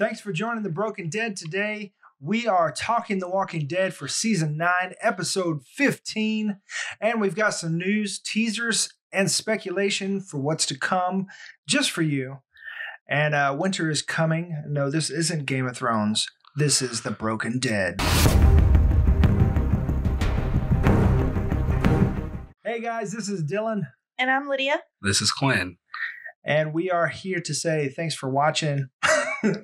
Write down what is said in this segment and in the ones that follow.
Thanks for joining The Broken Dead today. We are talking The Walking Dead for Season 9, Episode 15. And we've got some news, teasers, and speculation for what's to come just for you. And winter is coming. No, this isn't Game of Thrones. This is The Broken Dead. Hey guys, this is Dylan. And I'm Lydia. This is Quin. And we are here to say thanks for watching.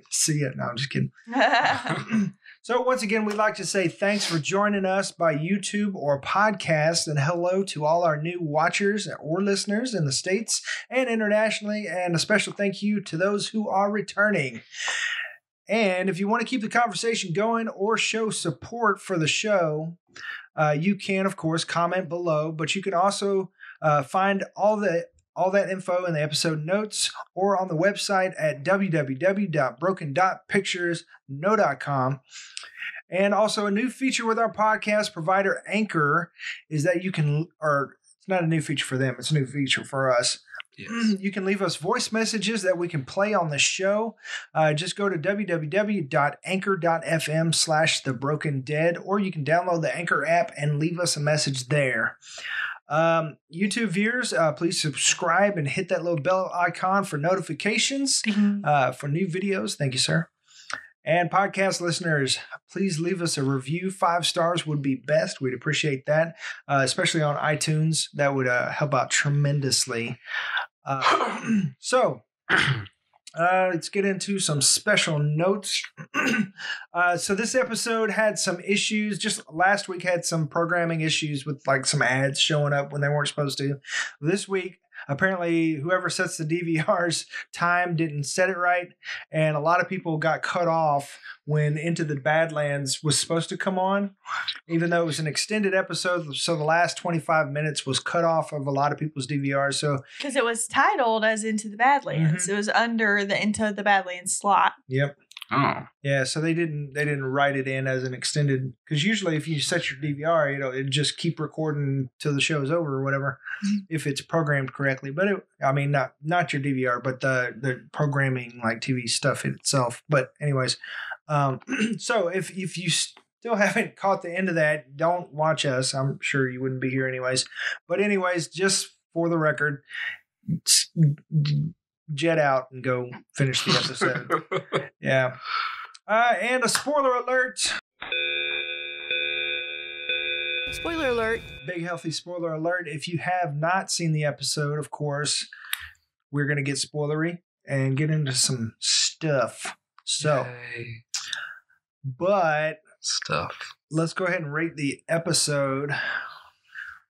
See ya. No, I'm just kidding. So once again, we'd like to say thanks for joining us by YouTube or podcast, and hello to all our new watchers or listeners in the States and internationally, and a special thank you to those who are returning. And if you want to keep the conversation going or show support for the show, you can, of course, comment below, but you can also find all that info in the episode notes or on the website at www.broken.picturesno.com. And also a new feature with our podcast provider Anchor is that you can, or it's not a new feature for them, it's a new feature for us. Yes. You can leave us voice messages that we can play on the show. Just go to www.anchor.fm/thebrokendead, or you can download the Anchor app and leave us a message there. YouTube viewers, please subscribe and hit that little bell icon for notifications for new videos. Thank you, sir. And podcast listeners, please leave us a review. 5 stars would be best. We'd appreciate that, especially on iTunes. That would help out tremendously. So let's get into some special notes. So this episode had some issues. Just last week had some programming issues with like some ads showing up when they weren't supposed to. This week, apparently whoever sets the DVR's time didn't set it right. And a lot of people got cut off when Into the Badlands was supposed to come on, even though it was an extended episode. So the last 25 minutes was cut off of a lot of people's DVRs. So because it was titled as Into the Badlands. Mm-hmm. It was under the Into the Badlands slot. Yep. Oh. Yeah, so they didn't write it in as an extended, because usually if you set your DVR, it'd just keep recording till the show's over or whatever, if it's programmed correctly. But not your DVR, but the programming, like TV stuff itself. But anyways, so if you still haven't caught the end of that, don't watch us. I'm sure you wouldn't be here anyways. But anyways, just for the record, jet out and go finish the episode. Yeah. And a spoiler alert. Spoiler alert. Big healthy spoiler alert. If you have not seen the episode, of course, we're going to get spoilery and get into some stuff. So, Yay. But stuff. Let's go ahead and rate the episode.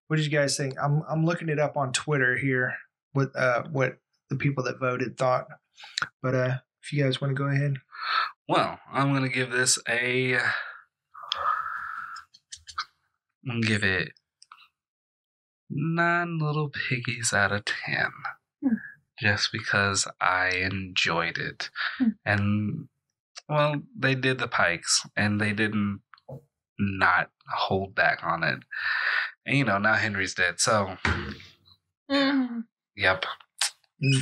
What did you guys think? I'm looking it up on Twitter here with what the people that voted thought. But if you guys want to go ahead. Well, I'm going to give this I'm going to give it 9 little piggies out of 10. Just because I enjoyed it. And, well, they did the pikes, and they didn't not hold back on it. And, now Henry's dead, so... Yep.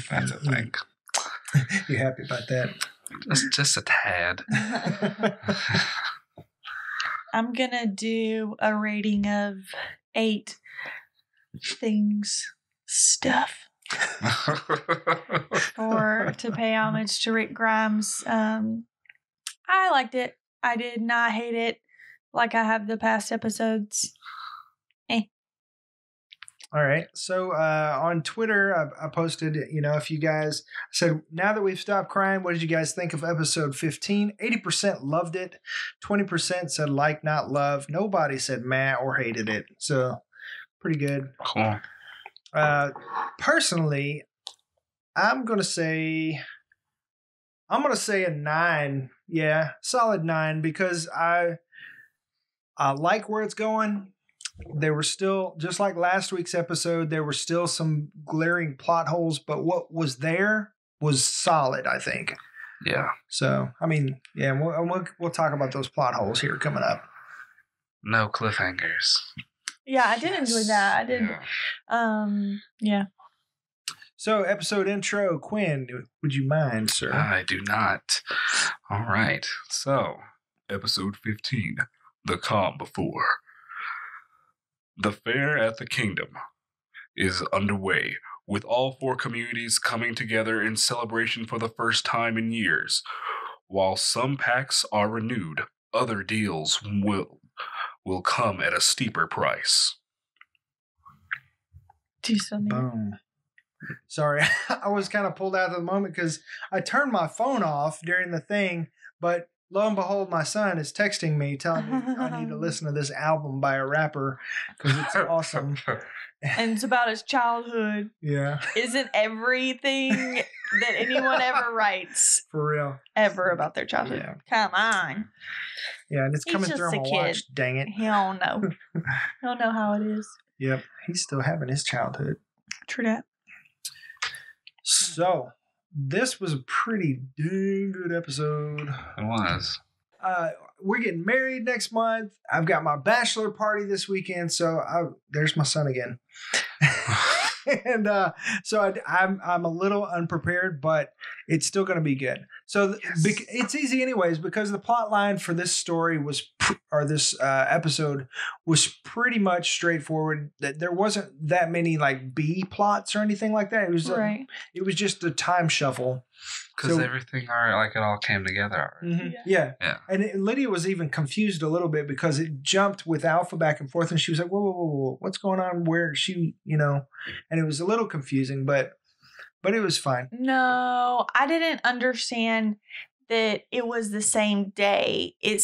That's a thing. You happy about that? Just a tad. I'm gonna do a rating of 8 stuff. Or to pay homage to Rick Grimes. I liked it. I did not hate it like I have the past episodes. All right. So on Twitter, I posted, if you guys said, now that we've stopped crying, what did you guys think of episode 15? 80% loved it. 20% said like, not love. Nobody said meh or hated it. So pretty good. Cool. Personally, I'm going to say a 9. Yeah, solid 9, because I like where it's going. There were still, just like last week's episode, there were still some glaring plot holes, but what was there was solid, I think. Yeah. So, we'll talk about those plot holes here coming up. No cliffhangers. Yeah, I did enjoy that. I did. Yeah. So, episode intro, Quinn, would you mind, sir? I do not. All right. So, episode 15, The Calm Before. The fair at the kingdom is underway, with all 4 communities coming together in celebration for the first time in years. While some packs are renewed, other deals will come at a steeper price. Do you still need it? Boom. Sorry, I was kind of pulled out of the moment because I turned my phone off during the thing, but lo and behold, my son is texting me telling me I need to listen to this album by a rapper because it's awesome. And it's about his childhood. Yeah. Isn't everything that anyone ever writes For real. ever about their childhood? Yeah. Come on. Yeah, and it's He's coming just through on a my kid. watch, dang it. He don't know. He don't know how it is. Yep, he's still having his childhood. True that. So, this was a pretty dang good episode. It was. We're getting married next month. I've got my bachelor party this weekend, so there's my son again. And so I'm a little unprepared, but it's still going to be good. So it's easy anyways because the plot line for this story this episode was pretty much straightforward. That there wasn't that many like B plots or anything like that. It was Right. It was just a time shuffle. Because So- everything, it all came together already. Mhm. Yeah. Yeah. And Lydia was even confused a little bit because it jumped with Alpha back and forth, and she was like, whoa, what's going on? Where is she, and it was a little confusing, but it was fine. No, I didn't understand that it was the same day. It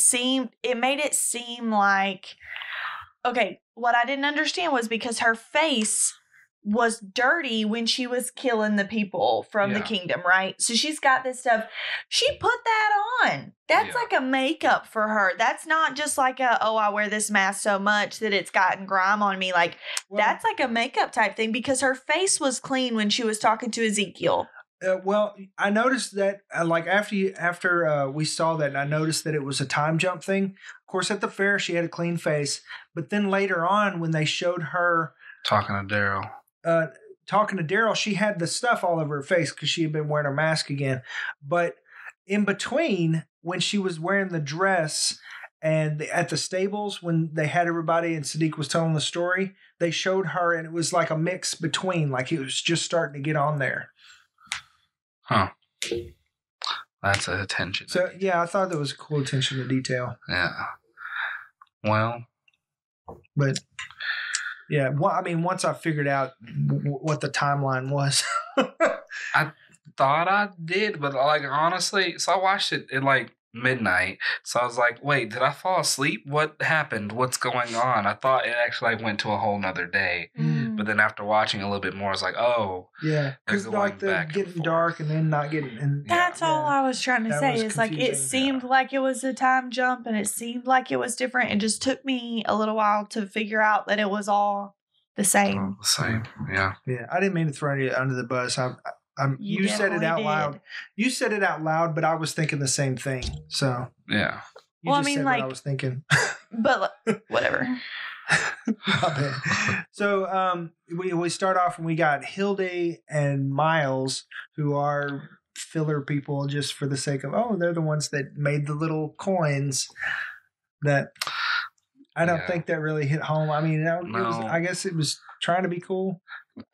made it seem like, okay, what I didn't understand was because her face was dirty when she was killing the people from the Yeah. kingdom, right? So she's got this stuff. She put that on. That's Yeah. like a makeup for her. That's not just like I wear this mask so much that it's gotten grime on me. Like, that's like a makeup type thing because her face was clean when she was talking to Ezekiel. Well, I noticed that like after we saw that, and I noticed that it was a time jump thing. Of course, at the fair, she had a clean face, but then later on, when they showed her Talking to Daryl. talking to Daryl, she had the stuff all over her face because she had been wearing her mask again. But in between, when she was wearing the dress and at the stables, when they had everybody and Sadiq was telling the story, they showed her and it was like a mix between, like it was just starting to get on there. Huh. That's a attention. So, yeah, I thought that was a cool attention to detail. Yeah. Well. But, yeah, once I figured out what the timeline was. I thought I did, but honestly, so I watched it at midnight. So I was like, wait, did I fall asleep? What happened? What's going on? I thought it actually went to a whole nother day. But then after watching a little bit more, I was like, oh. Yeah, because going the back and getting forth. dark and then not getting. And That's all I was trying to That say. was Is like it confusing. seemed like it was a time jump and it seemed like it was different. It just took me a little while to figure out that it was all the same. All the same. Yeah. Yeah, I didn't mean to throw you under the bus. You you said it definitely out did. loud. You said it out loud, but I was thinking the same thing. So Yeah. you Well, I just mean, said what I like- was thinking. But whatever. My bad. So we start off and we got Hilde and Miles, who are filler people just for the sake of they're the ones that made the little coins. That I don't Yeah. think that really hit home. I mean, it was, No. I guess it was trying to be cool.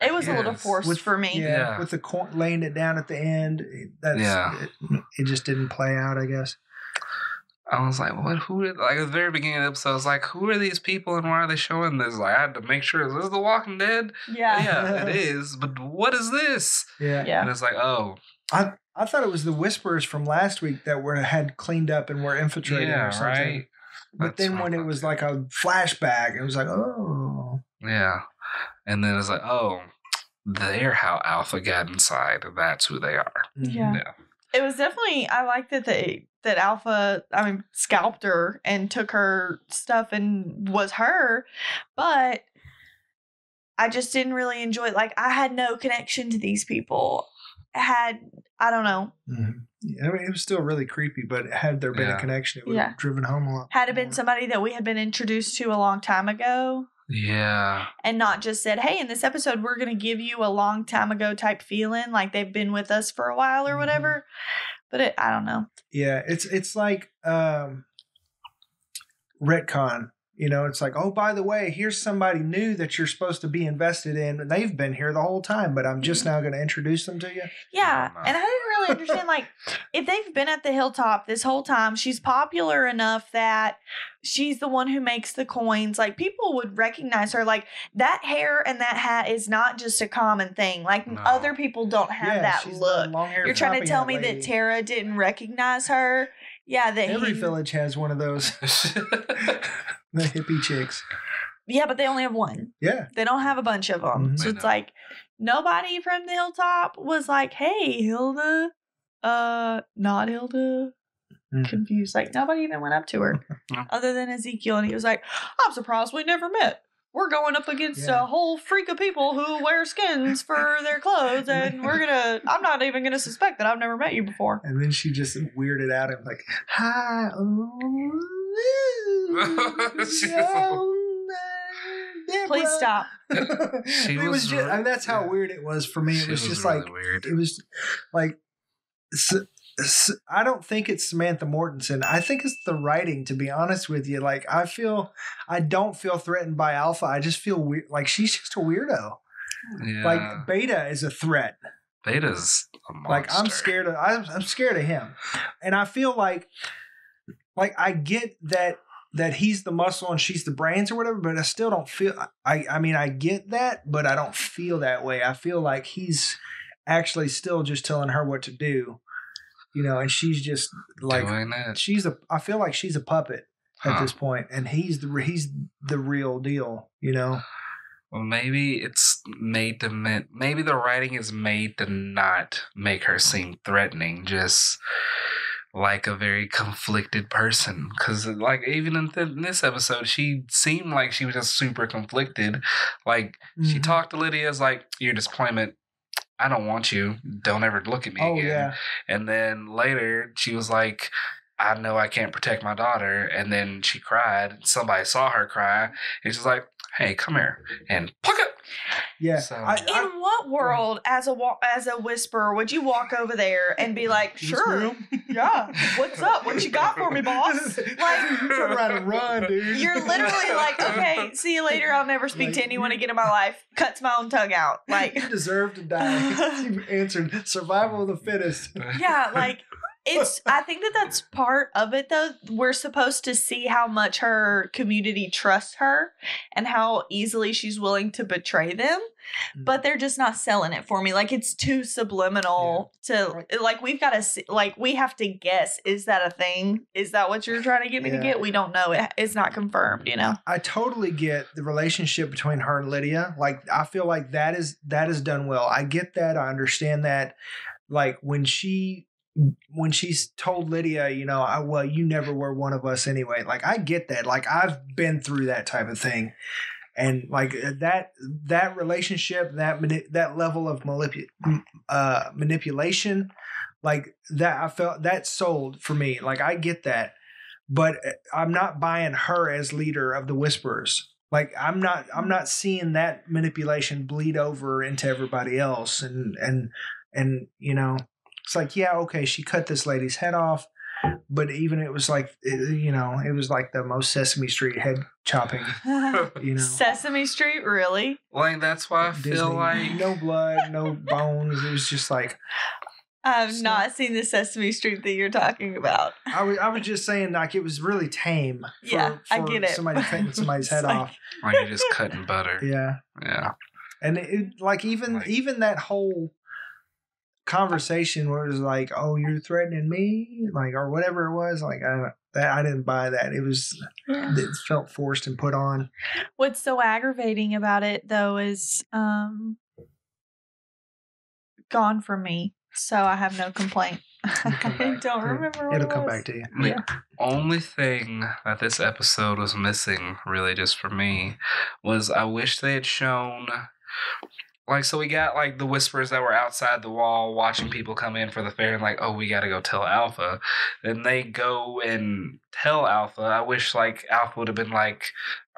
It was a little Yes. forced for me. Yeah. With the coin laying it down at the end. Yeah. It just didn't play out, I guess. I was like, what? Who? At the very beginning of the episode, I was like, who are these people and why are they showing this? I had to make sure, is this The Walking Dead? Yeah. Yeah, it is. But what is this? Yeah. Yeah. And it's like, oh, I thought it was the Whisperers from last week that had cleaned up and were infiltrating yeah, or something. right. But That's then what when I it thought was too. like a flashback, it was like, oh. Yeah. And then it's like, oh, they're how Alpha got inside. That's who they are. Yeah. Yeah. It was definitely, I like that Alpha, scalped her and took her stuff and was her, but I just didn't really enjoy it. Like, I had no connection to these people. I don't know. Mhm. Yeah, I mean, it was still really creepy, but had there been a Yeah. connection, it would Yeah. have driven home a lot. Had it been more. somebody that we had been introduced to a long time ago, Yeah. And not just said, hey, in this episode, we're going to give you a long time ago type feeling, like they've been with us for a while or whatever. But I don't know. Yeah, it's like retcon. You know, it's like, oh, by the way, here's somebody new that you're supposed to be invested in. And they've been here the whole time, but I'm just now going to introduce them to you. Yeah. And I didn't really understand, like, if they've been at the hilltop this whole time, she's popular enough that she's the one who makes the coins. Like, people would recognize her. Like, that hair and that hat is not just a common thing. Like, other people don't have that look. You're trying to tell me that Tara didn't recognize her? Yeah. That every village has one of those. The hippie chicks. Yeah, but they only have one. Yeah. They don't have a bunch of them. So it's like, nobody from the hilltop was like, hey, Hilda. Not Hilda. Confused. Like, nobody even went up to her. Other than Ezekiel. And he was like, I'm surprised we never met. We're going up against a whole freak of people who wear skins for their clothes. And I'm not even going to suspect that I've never met you before. And then she just weirded out and like, hi. Please stop. It was just, I mean, that's how weird it was for me. It was just really like weird. It was like I don't think it's Samantha Mortensen. I think it's the writing, to be honest with you. Like, I don't feel threatened by Alpha. I just feel weird. Like, she's just a weirdo. Yeah. Like, Beta is a threat. Beta's a monster. Like, I'm scared of him. And I feel like I get that he's the muscle and she's the brains or whatever, but I still don't feel, I mean, I get that, but I don't feel that way. I feel like he's actually still just telling her what to do, you know, and she's just like, I feel like she's a puppet at this point, and he's the real deal, you know? Well, maybe it's made to, maybe the writing is made to not make her seem threatening, just like a very conflicted person. Because, like, even in this episode, she seemed like she was just super conflicted. Like, she talked to Lydia as like, your disappointment, I don't want you. Don't ever look at me again. Yeah. And then later, she was like, I know I can't protect my daughter. And then she cried. Somebody saw her cry. And she's like, hey, come here. And pluck it. Yeah. So, in what world, as a whisperer, would you walk over there and be like, sure, yeah, what's up? What you got for me, boss? Like, turn around and run, dude. You're literally like, okay, see you later. I'll never speak to anyone again in my life. Cuts my own tongue out. Like, you deserve to die. You answered survival of the fittest. Yeah, like, I think that's part of it, though. We're supposed to see how much her community trusts her and how easily she's willing to betray them. But they're just not selling it for me. Like, it's too subliminal to, like, we've got to see, like, we have to guess, is that a thing? Is that what you're trying to get me to get? We don't know. It's not confirmed, you know? I totally get the relationship between her and Lydia. Like, I feel like that is done well. I get that. I understand that. Like, when she's told Lydia, you know, well, you never were one of us anyway. Like, I get that. Like, I've been through that type of thing. And like that relationship, that level of manipulation, like that, I felt that sold for me. Like, I get that, but I'm not buying her as leader of the Whisperers. Like, I'm not seeing that manipulation bleed over into everybody else. And you know, it's like, yeah, okay, she cut this lady's head off, but even it was like, you know, it was like the most Sesame Street head chopping, you know. Sesame Street, really? Like, that's why I feel like no blood, no bones. It was just like, I've not seen the Sesame Street that you're talking about. I was just saying, like, it was really tame. For I get it. Somebody cutting somebody's head off. Like, you're just cutting butter. Yeah. And it like even that whole conversation where it was like, oh, you're threatening me, like, or whatever it was, like, I didn't buy that. It felt forced and put on. What's so aggravating about it, though, is gone from me, so I have no complaint. I don't remember what it'll come back to you. The only thing that this episode was missing, really, just for me, was I wish they had shown, like, so we got, like, the Whisperers that were outside the wall watching people come in for the fair and, like, oh, we got to go tell Alpha. Then they go and tell Alpha. I wish, like, Alpha would have been like,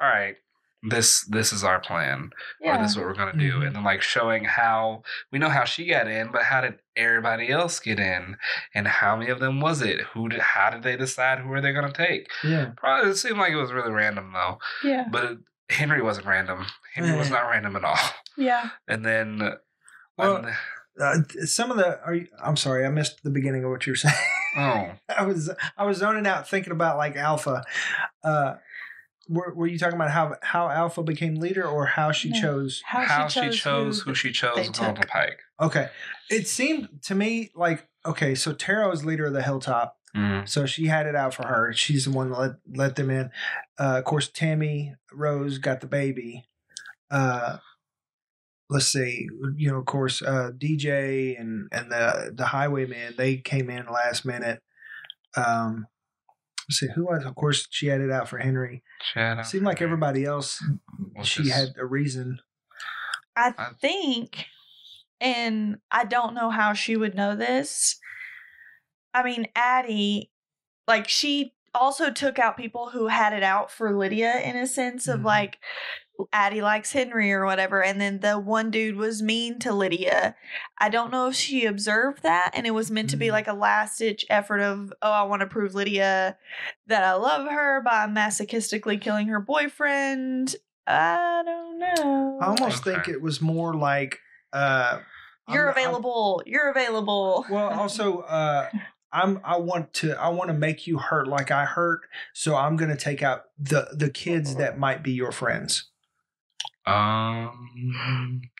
all right, this is our plan, Yeah. or this is what we're gonna do, Mhm. and then like showing how we know how she got in, but how did everybody else get in, and how many of them was it? How did they decide who are they gonna take? Yeah. Probably it seemed like it was really random though, Yeah. but Henry wasn't random. Henry was not random at all. Yeah. And then, Well, some of the. I'm sorry, I missed the beginning of what you were saying. oh, I was zoning out thinking about like Alpha. Were you talking about how Alpha became leader, or how she chose? how she chose who she chose on the pike. Okay, it seemed to me like so Tara is leader of the Hilltop, so she had it out for her. She's the one that let them in. Of course, Tammy Rose got the baby. Let's see, of course, DJ and the Highwayman, they came in last minute. Let's see, who was? Of course, she had it out for Henry. Seemed like everybody else, she had a reason. I think, and I don't know how she would know this. I mean, Addie, like, she also took out people who had it out for Lydia in a sense of like, Addie likes Henry or whatever, and then the one dude was mean to Lydia. I don't know if she observed that and it was meant to be like a last ditch effort of, I want to prove Lydia that I love her by masochistically killing her boyfriend. I don't know. I almost think it was more like you're available. You're available. Well, also I want to make you hurt like I hurt, so I'm going to take out the kids that might be your friends. Yeah,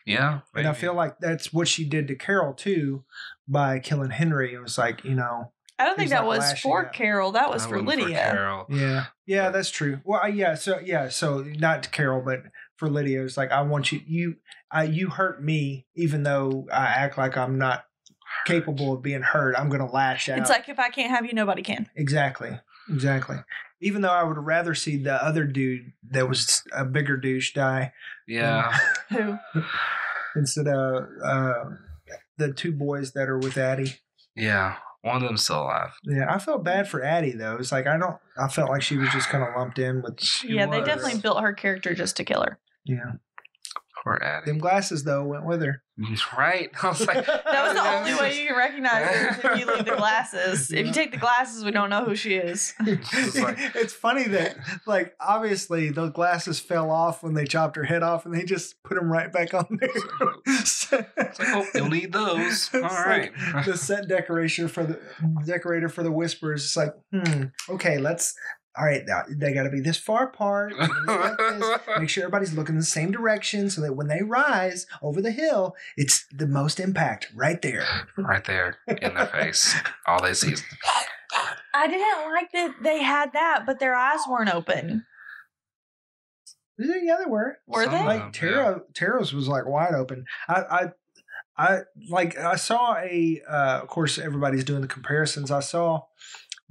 maybe. And I feel like that's what she did to Carol too by killing Henry. It was like, I don't think that was for Carol. That was for Lydia. For Carol. Yeah, that's true. Well, so not to Carol, but for Lydia, it was like, I want you hurt me, even though I act like I'm not capable of being hurt. I'm going to lash out. It's like, if I can't have you, nobody can. Exactly. Even though I would rather see the other dude that was a bigger douche die. Yeah. Who? Instead of the two boys that are with Addie. Yeah. One of them's still alive. Yeah, I felt bad for Addie though. It's like I felt like she was just kind of lumped in with. They definitely built her character just to kill her. Yeah. Poor Addie. Them glasses though went with her. Right. I was like, that was the only way you can recognize her is if you leave the glasses. If you take the glasses, we don't know who she is. It's funny that, like, obviously those glasses fell off when they chopped her head off, and they just put them right back on there. It's like, you'll need those. All right. Like the set decorator for the Whispers. It's like, okay, all right, they got to be this far apart. Like this. Make sure everybody's looking in the same direction so that when they rise over the hill, it's the most impact right there. Right there in their face. All they see is... I didn't like that they had that, but their eyes weren't open. Yeah, they were. Were they? Like Tara's was like wide open. I saw of course everybody's doing the comparisons. I saw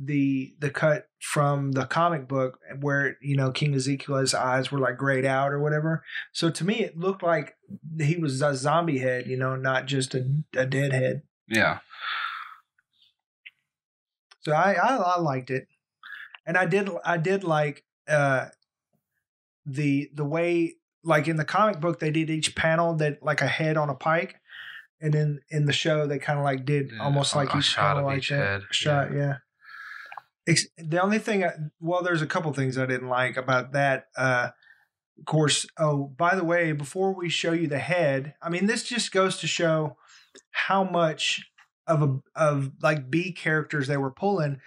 the cut from the comic book where King Ezekiel's eyes were like grayed out or whatever. So to me it looked like he was a zombie head, not just a dead head. Yeah. So I liked it, and I did like the way, like in the comic book they did each panel that like a head on a pike, and then in the show they kind of like did almost like each shot of like each that. head. Shot, yeah. The only thing, there's a couple things I didn't like about that. Of course, by the way, before we show you the head, I mean, this just goes to show how much of like B characters they were pulling,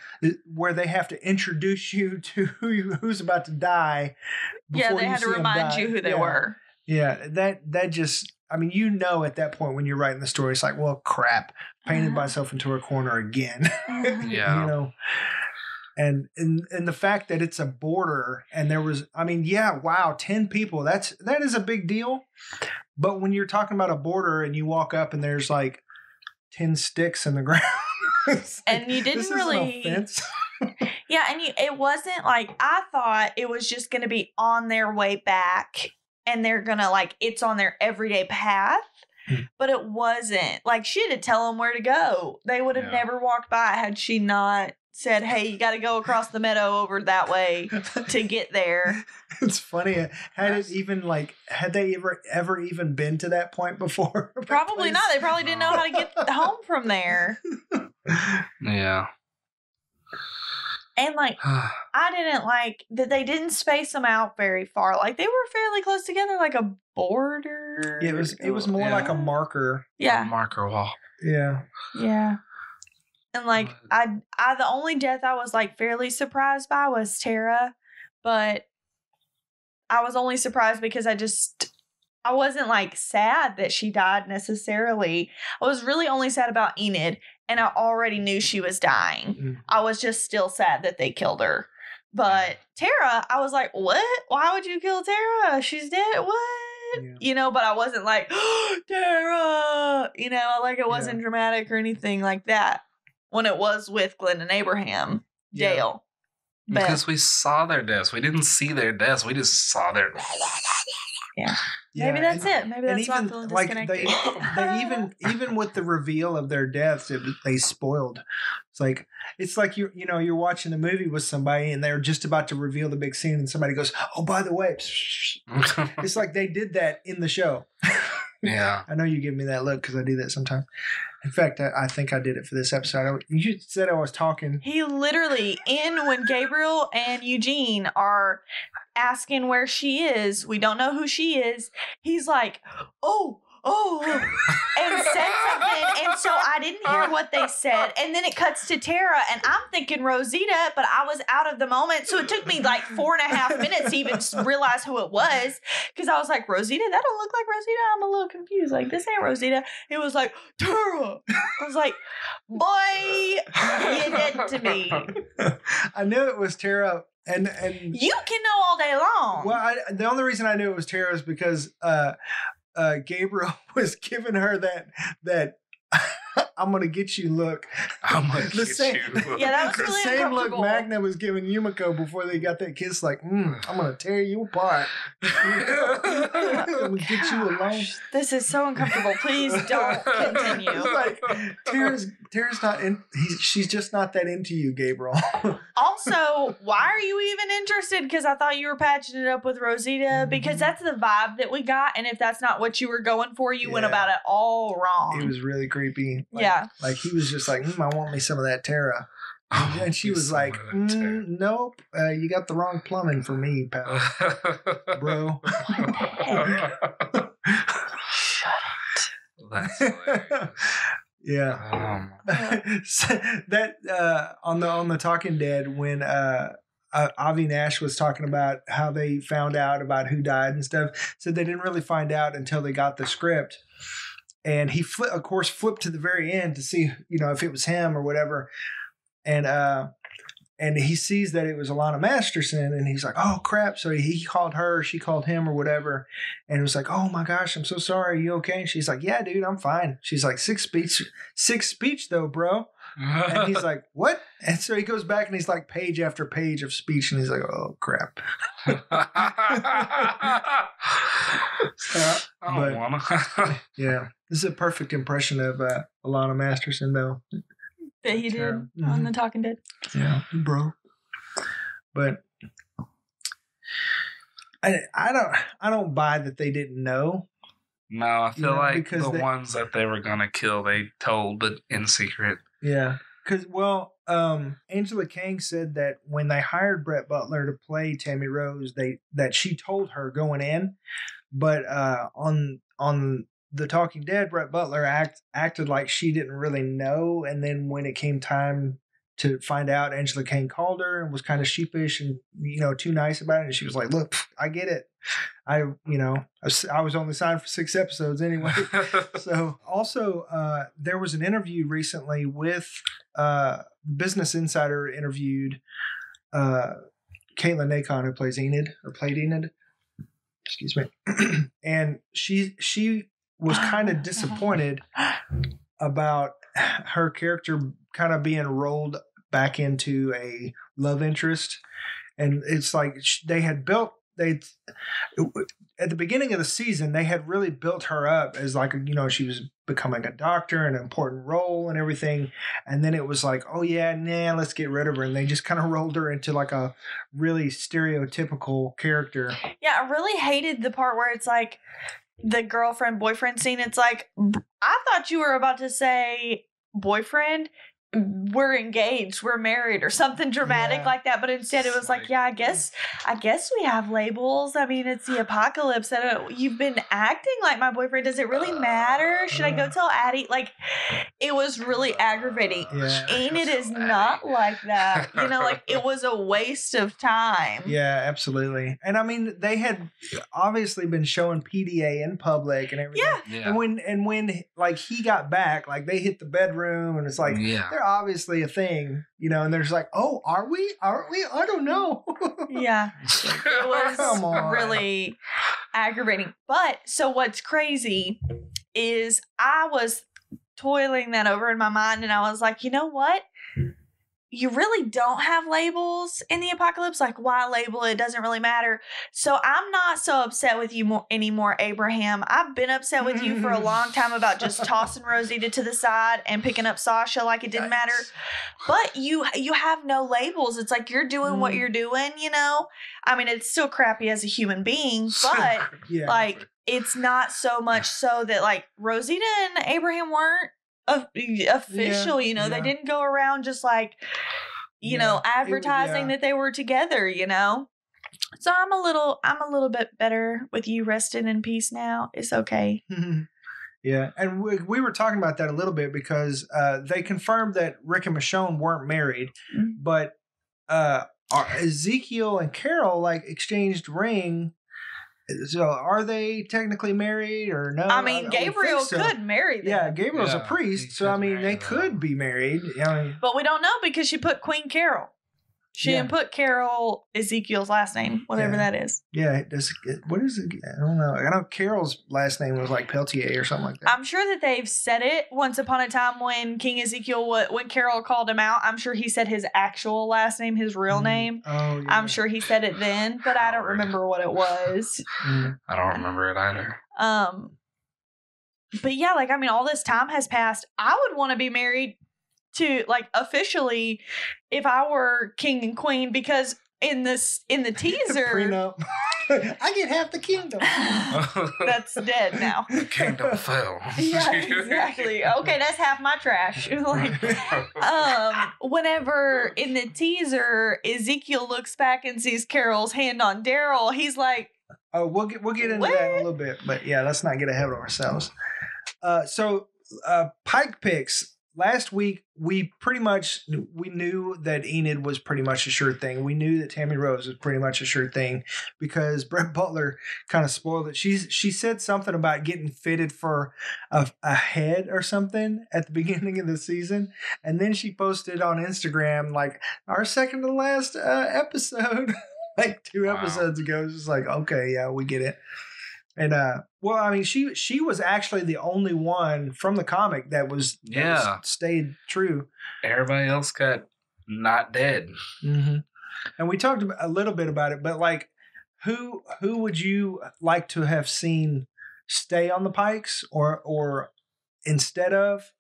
where they have to introduce you to who's about to die. Yeah, they had to remind you who they were. Yeah, that just, I mean, at that point when you're writing the story, it's like, well, crap, painted myself into a corner again. Yeah. And the fact that it's a border and there was, 10 people, that is a big deal. But when you're talking about a border and you walk up and there's like 10 sticks in the ground, and you didn't really, yeah. And it wasn't like, I thought it was just going to be on their way back and they're going to it's on their everyday path. But it wasn't. Like, she had to tell them where to go. They would have never walked by had she not said, hey, you got to go across the meadow over that way to get there. It's funny. Had they ever even been to that point before? Probably not. They probably didn't know how to get home from there. Yeah. And like, I didn't like that they didn't space them out very far. Like they were fairly close together, like a border. Yeah, it was more like a marker. Yeah. A marker wall. Yeah. Yeah. And like I the only death I was like fairly surprised by was Tara, but I was only surprised because I wasn't like sad that she died necessarily. I was really only sad about Enid, and I already knew she was dying. Mm-hmm. I was just still sad that they killed her. But Tara, I was like, what? Why would you kill Tara? She's dead. What? Yeah. You know, but I wasn't like, oh, Tara. You know, like it wasn't dramatic or anything like that when it was with Glenn and Abraham, Dale. Yeah. Because we saw their deaths. We didn't see their deaths. We just saw their... Yeah. Maybe that's it. Maybe that's why I'm feeling disconnected. They even with the reveal of their deaths, they spoiled. It's like you're watching a movie with somebody and they're just about to reveal the big scene and somebody goes, oh, by the way, it's like they did that in the show. Yeah. I know you give me that look because I do that sometimes. In fact, I think I did it for this episode. You said I was talking. He literally, when Gabriel and Eugene are asking where she is, we don't know who she is, he's like, oh, and said something. And so I didn't hear what they said. And then it cuts to Tara, and I'm thinking Rosita, but I was out of the moment. So it took me like 4.5 minutes to even realize who it was. Because I was like, Rosita? That don't look like Rosita. I'm a little confused. Like, this ain't Rosita. It was like, Tara. I was like, boy, you dead to me. I knew it was Tara. And you can know all day long. Well, the only reason I knew it was Tara is because Gabriel was giving her that I'm gonna get you look. I'm gonna get you. Yeah, that was really the same look uncomfortable. Magna was giving Yumiko before they got that kiss. Like, I'm gonna tear you apart. I'm gonna get you alone. This is so uncomfortable. Please don't continue. Like Tara's not in. She's just not that into you, Gabriel. Also, why are you even interested? Because I thought you were patching it up with Rosita. Because that's the vibe that we got, and if that's not what you were going for, you went about it all wrong. It was really creepy. Like he was just like, I want me some of that Tara. And she was like, nope, you got the wrong plumbing for me, pal. Bro. That's hilarious. Yeah. So that on the Talking Dead, when Avi Nash was talking about how they found out about who died and stuff, said they didn't really find out until they got the script. And he, of course, flipped to the very end to see, if it was him or whatever. And he sees that it was Alana Masterson, and he's like, oh, crap. So he called her, she called him or whatever. And it was like, oh, my gosh, I'm so sorry. Are you okay? And she's like, yeah, dude, I'm fine. She's like, sick speech though, bro. And he's like, what? And so he goes back and he's like page after page of speech. And he's like, oh, crap. Yeah. This is a perfect impression of Alana Masterson, though. That he did on The Talking Dead. Yeah, bro. But I don't buy that they didn't know. No, I feel like the ones that they were gonna kill, they told, but in secret. Yeah, because Angela Kang said that when they hired Brett Butler to play Tammy Rose, that she told her going in, but on The Talking Dead, Brett Butler acted like she didn't really know, and then when it came time to find out, Angela Kang called her and was kind of sheepish and too nice about it, and she was like, "Look, I get it. I was only signed for 6 episodes anyway." So also, there was an interview recently with Business Insider interviewed Caitlin Nacon, who played Enid. Excuse me, and she was kind of disappointed about her character kind of being rolled back into a love interest. And it's like they had built, at the beginning of the season, they had really built her up as like, she was becoming a doctor, an important role and everything. And then it was like, oh yeah, nah, let's get rid of her. And they just kind of rolled her into like a really stereotypical character. Yeah, I really hated the part where it's like the girlfriend boyfriend scene. It's like, I thought you were about to say boyfriend. We're engaged, we're married, or something dramatic like that. But instead, it was like, yeah, I guess we have labels. I mean, it's the apocalypse. You've been acting like my boyfriend. Does it really matter? Should I go tell Addie? Like, it was really aggravating. Yeah. Enid is not like that. Like it was a waste of time. Yeah, absolutely. And I mean, they had obviously been showing PDA in public and everything. Yeah. And when like he got back, like they hit the bedroom, and it's like they're obviously a thing, and they're just like, oh, are we? Aren't we? I don't know. Yeah. It was really aggravating. But so what's crazy is I was toiling that over in my mind, and I was like, you know what? You really don't have labels in the apocalypse. Like, why label it? It doesn't really matter. So I'm not so upset with you anymore, Abraham. I've been upset with you for a long time about just tossing Rosita to the side and picking up Sasha like it didn't matter. But you have no labels. It's like you're doing what you're doing, I mean, it's still crappy as a human being, but like it's not so much so that like Rosita and Abraham weren't official, they didn't go around just like advertising that they were together, so I'm a little bit better with you resting in peace now. It's okay. Yeah, and we were talking about that a little bit because they confirmed that Rick and Michonne weren't married, but Ezekiel and Carol like exchanged ring. So are they technically married or no? I mean, Gabriel could marry them. Yeah, Gabriel's a priest, so I mean, they could be married. But we don't know because she put Queen Carol. She didn't put Carol Ezekiel's last name, whatever that is. Yeah, what is it? I don't know. I know Carol's last name was like Peltier or something like that. I'm sure that they've said it once upon a time when King Ezekiel, when Carol called him out. I'm sure he said his actual last name, his real name. Oh, yeah. I'm sure he said it then, but I don't remember what it was. I don't remember it either. But yeah, like, I mean, all this time has passed. I would want to be married to, like, officially if I were king and queen, because in the teaser prenup. I get half the kingdom. That's dead now. The kingdom fell. Yeah, exactly. Okay, that's half my trash. Like, whenever in the teaser Ezekiel looks back and sees Carol's hand on Daryl, he's like, oh, we'll get into that in a little bit, but yeah, let's not get ahead of ourselves. So Pike picks. Last week, we knew that Enid was pretty much a sure thing. We knew that Tammy Rose was pretty much a sure thing because Brett Butler kind of spoiled it. She said something about getting fitted for a head or something at the beginning of the season. And then she posted on Instagram, like, our second to last episode, like 2 episodes ago. It's just like, okay, yeah, we get it. And well, I mean, she was actually the only one from the comic that stayed true. Everybody else got not dead. Mm-hmm. And we talked a little bit about it, but like, who would you like to have seen stay on the Pikes, or instead of,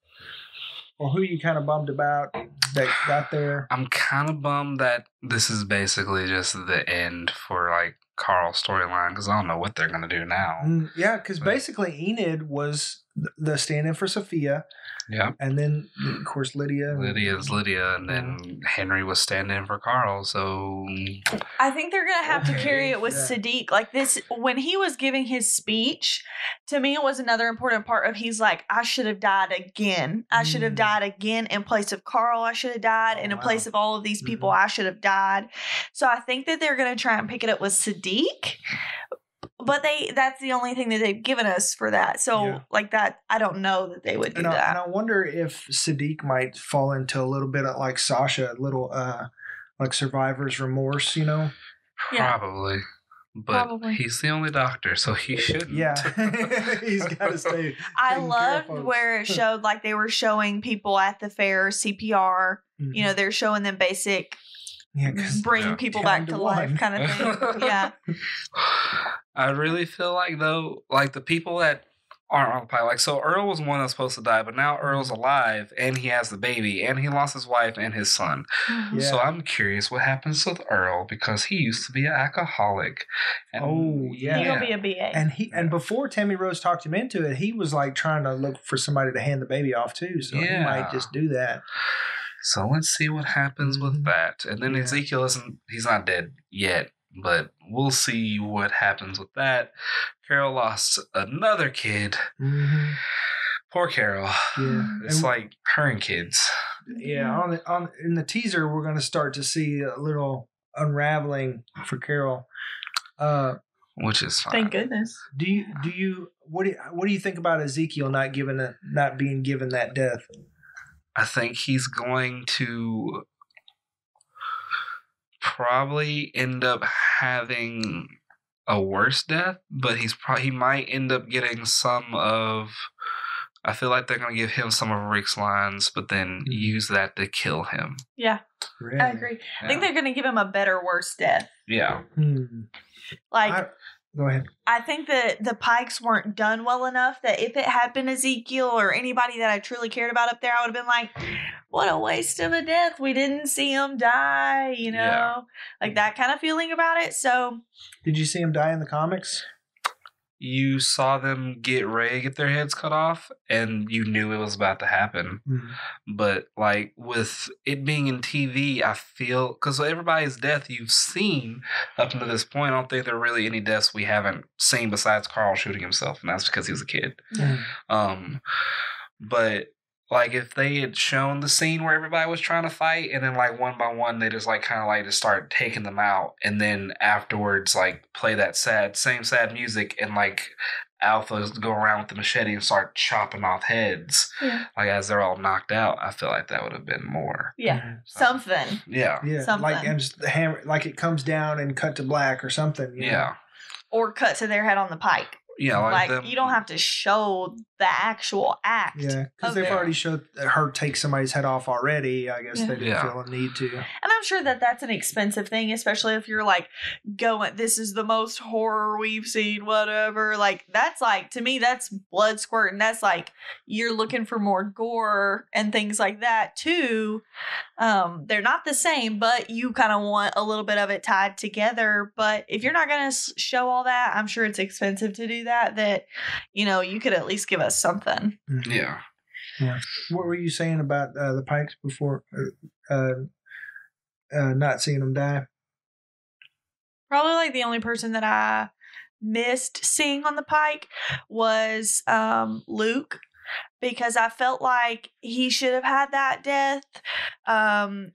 or who you kind of bummed about that got there? I'm kind of bummed that this is basically just the end for like Carl's storyline, because I don't know what they're going to do now. Yeah, because basically Enid was the stand-in for Sophia. Yeah. And then, of course, Lydia. Lydia's Lydia, and then Henry was stand-in for Carl, so... I think they're going to have to carry it with Sadiq. Like this, when he was giving his speech, to me it was another important part of, he's like, I should have died again. I should have died again in place of Carl. I should have died. And in place of all of these people, I should have died. So I think that they're going to try and pick it up with Sadiq. But that's the only thing that they've given us for that. So like that, I don't know that they would do that. And I wonder if Sadiq might fall into a little bit of like Sasha, a little like survivor's remorse, you know? Probably. But he's the only doctor, so he shouldn't. Yeah. He's got to stay. I loved where it showed, like, they were showing people at the fair CPR. You know, they're showing them basic Yeah, 'cause bring people down back to to life one. kind of thing. Yeah. I really feel like, though, like the people that aren't on the pilot, like, so Earl was one that's supposed to die, but now Earl's alive and he has the baby and he lost his wife and his son. Mhm. So I'm curious what happens with Earl because he used to be an alcoholic. And He gonna be a BA. And before Tammy Rose talked him into it, he was like trying to look for somebody to hand the baby off to. So he might just do that. So let's see what happens with that. And then Ezekiel he's not dead yet, but we'll see what happens with that. Carol lost another kid. Mm-hmm. Poor Carol. Yeah. It's like her and kids. Yeah, in the teaser, we're going to start to see a little unraveling for Carol. Which is fine. Thank goodness. What do you think about Ezekiel not being given that death? I think he's going to probably end up having a worse death, but he might end up getting some of. I feel like they're going to give him some of Rick's lines, but then use that to kill him. Yeah, really? I agree. I think they're going to give him a better, worse death. Yeah. Go ahead. I think that the Pikes weren't done well enough that if it had been Ezekiel or anybody that I truly cared about up there, I would have been like, what a waste of a death. We didn't see him die, like that kind of feeling about it. So, did you see him die in the comics? You saw them get their heads cut off, and you knew it was about to happen. Mm-hmm. But, like, with it being in TV, I feel... Because everybody's death you've seen up until this point, I don't think there are really any deaths we haven't seen besides Carl shooting himself, and that's because he was a kid. Mm-hmm. But... Like, if they had shown the scene where everybody was trying to fight, and then, like, one by one, they just, like, kind of, like, just start taking them out, and then afterwards, like, play that same sad music, and, like, Alphas go around with the machete and start chopping off heads, like, as they're all knocked out, I feel like that would have been more. Yeah, something. Yeah. Something. Like, and just the hammer, like, it comes down and cut to black or something. Yeah. Or cut to their head on the pike. Yeah, like you don't have to show the actual act. Yeah, because they've already showed her take somebody's head off already. I guess they didn't feel a need to. And I'm sure that that's an expensive thing, especially if you're like going, this is the most horror we've seen, whatever. Like, that's like, to me, that's blood squirting. That's like, you're looking for more gore and things like that too. They're not the same, but you kind of want a little bit of it tied together. But if you're not going to show all that, I'm sure it's expensive to do that you could at least give us something. Yeah. What were you saying about the Pikes before not seeing them die? Probably like the only person that I missed seeing on the Pike was Luke, because I felt like he should have had that death,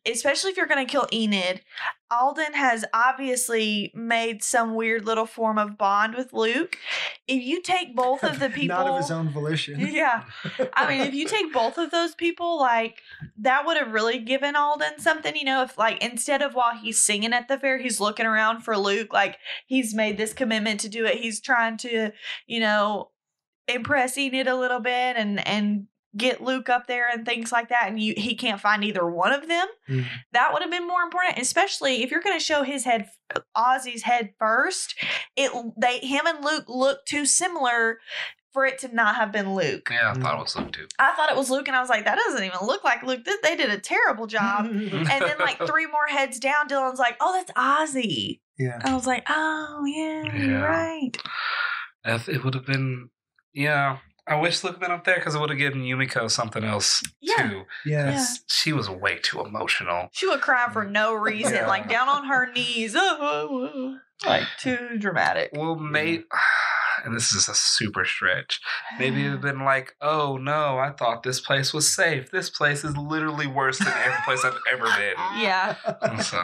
especially if you're going to kill Enid. Alden has obviously made some weird little form of bond with Luke. If you take both of the people... Not of his own volition. Yeah. I mean, if you take both of those people, like, that would have really given Alden something, if, like, instead of while he's singing at the fair, he's looking around for Luke, like, he's made this commitment to do it. He's trying to, impress Enid a little bit and get Luke up there and things like that, and he can't find either one of them. That would have been more important, especially if you're going to show his head, Ozzy's head first. Him and Luke look too similar for it to not have been Luke. Yeah, I thought it was Luke too. I thought it was Luke, and I was like, that doesn't even look like Luke. They did a terrible job. And then like 3 more heads down, Dylan's like, oh, that's Ozzy. Yeah. I was like, oh yeah, you're right. If it would have been. Yeah, I wish Luke had been up there because it would have given Yumiko something else too. Yeah. She was way too emotional. She would cry for no reason, like down on her knees, like too dramatic. Well, and this is a super stretch. Maybe it'd have been like, oh no, I thought this place was safe. This place is literally worse than every place I've ever been. Yeah. So,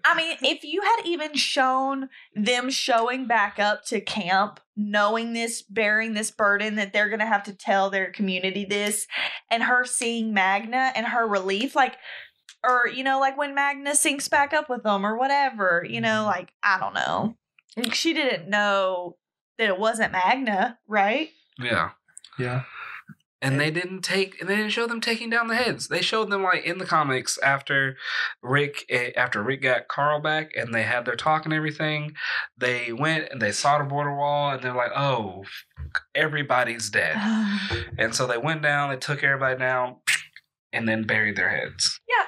I mean, if you had even shown them showing back up to camp, knowing this, bearing this burden that they're going to have to tell their community this, and her seeing Magna and her relief, like, or, like when Magna syncs back up with them or whatever, like, I don't know. She didn't know that it wasn't Magna, right? yeah. Yeah. And they didn't show them taking down the heads. They showed them like in the comics after Rick got Carl back and they had their talk and everything. They went and they saw the border wall and they're like, oh, everybody's dead. And so they went down, they took everybody down and then buried their heads. Yeah.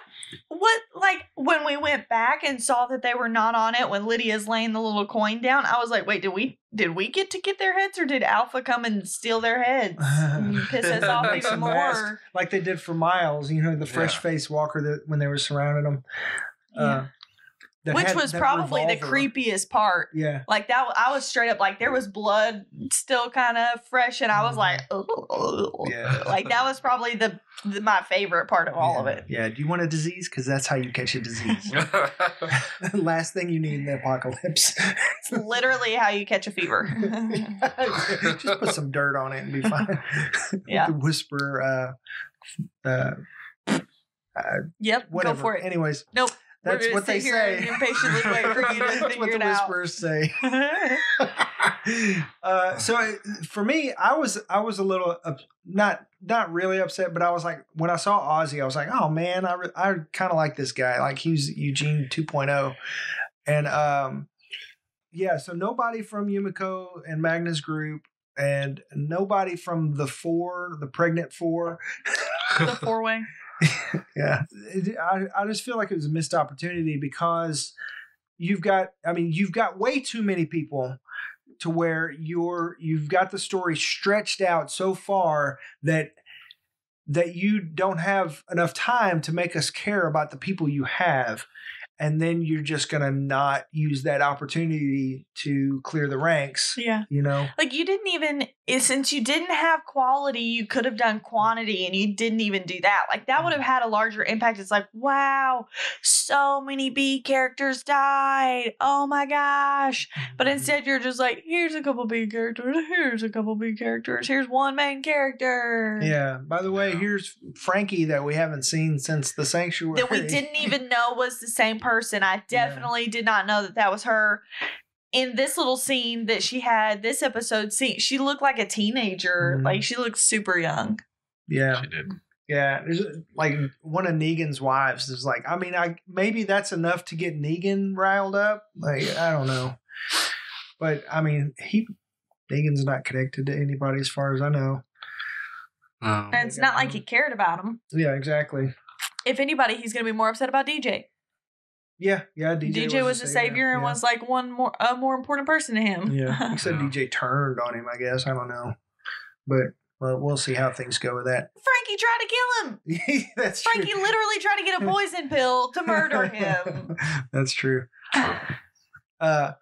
What, like, when we went back and saw that they were not on it when Lydia's laying the little coin down, I was like, wait, did we get to get their heads, or did Alpha come and steal their heads and piss us off even more? Like they did for Miles, the fresh-faced walker that when they were surrounding them. Yeah. Which was probably the creepiest part. Yeah. Like that, I was straight up like there was blood still kind of fresh, and I was like, oh. Yeah. Like that was probably my favorite part of all of it. Yeah. Do you want a disease? Because that's how you catch a disease. Last thing you need in the apocalypse. It's literally how you catch a fever. Just put some dirt on it and be fine. Yeah. The whisper. Yep. Whatever. Go for it. Anyways. Nope. That's what they say. And impatiently wait for you to figure it out. That's what the whispers say. So for me, I was a little not really upset, but I was like, when I saw Ozzy, I was like, oh man, I kind of like this guy. Like he's Eugene 2.0, and yeah. So nobody from Yumiko and Magna's group, and nobody from the pregnant four, the 4-way. Yeah, I just feel like it was a missed opportunity because you've got way too many people to where you've got the story stretched out so far that you don't have enough time to make us care about the people you have. And then you're just going to not use that opportunity to clear the ranks. Yeah. Like you didn't even, since you didn't have quality, you could have done quantity, and you didn't even do that. Like that would have had a larger impact. It's like, wow, so many B characters died. Oh my gosh. But instead you're just like, here's a couple B characters. Here's a couple B characters. Here's one main character. Yeah. By the way, here's Frankie that we haven't seen since the Sanctuary. That we didn't even know was the same person. I definitely did not know that was her. In this little scene that she had, this episode scene, she looked like a teenager. Mm-hmm. Like she looked super young. Yeah, she did. Yeah, like one of Negan's wives is like, maybe that's enough to get Negan riled up. Like I don't know, but Negan's not connected to anybody as far as I know. And it's not like he cared about him. Yeah, exactly. If anybody, he's going to be more upset about DJ. Yeah. DJ was the savior and was like a more important person to him. Yeah, he said DJ turned on him. I guess I don't know, but we'll see how things go with that. Frankie tried to kill him. That's Frankie true. Literally tried to get a poison pill to murder him. That's true. So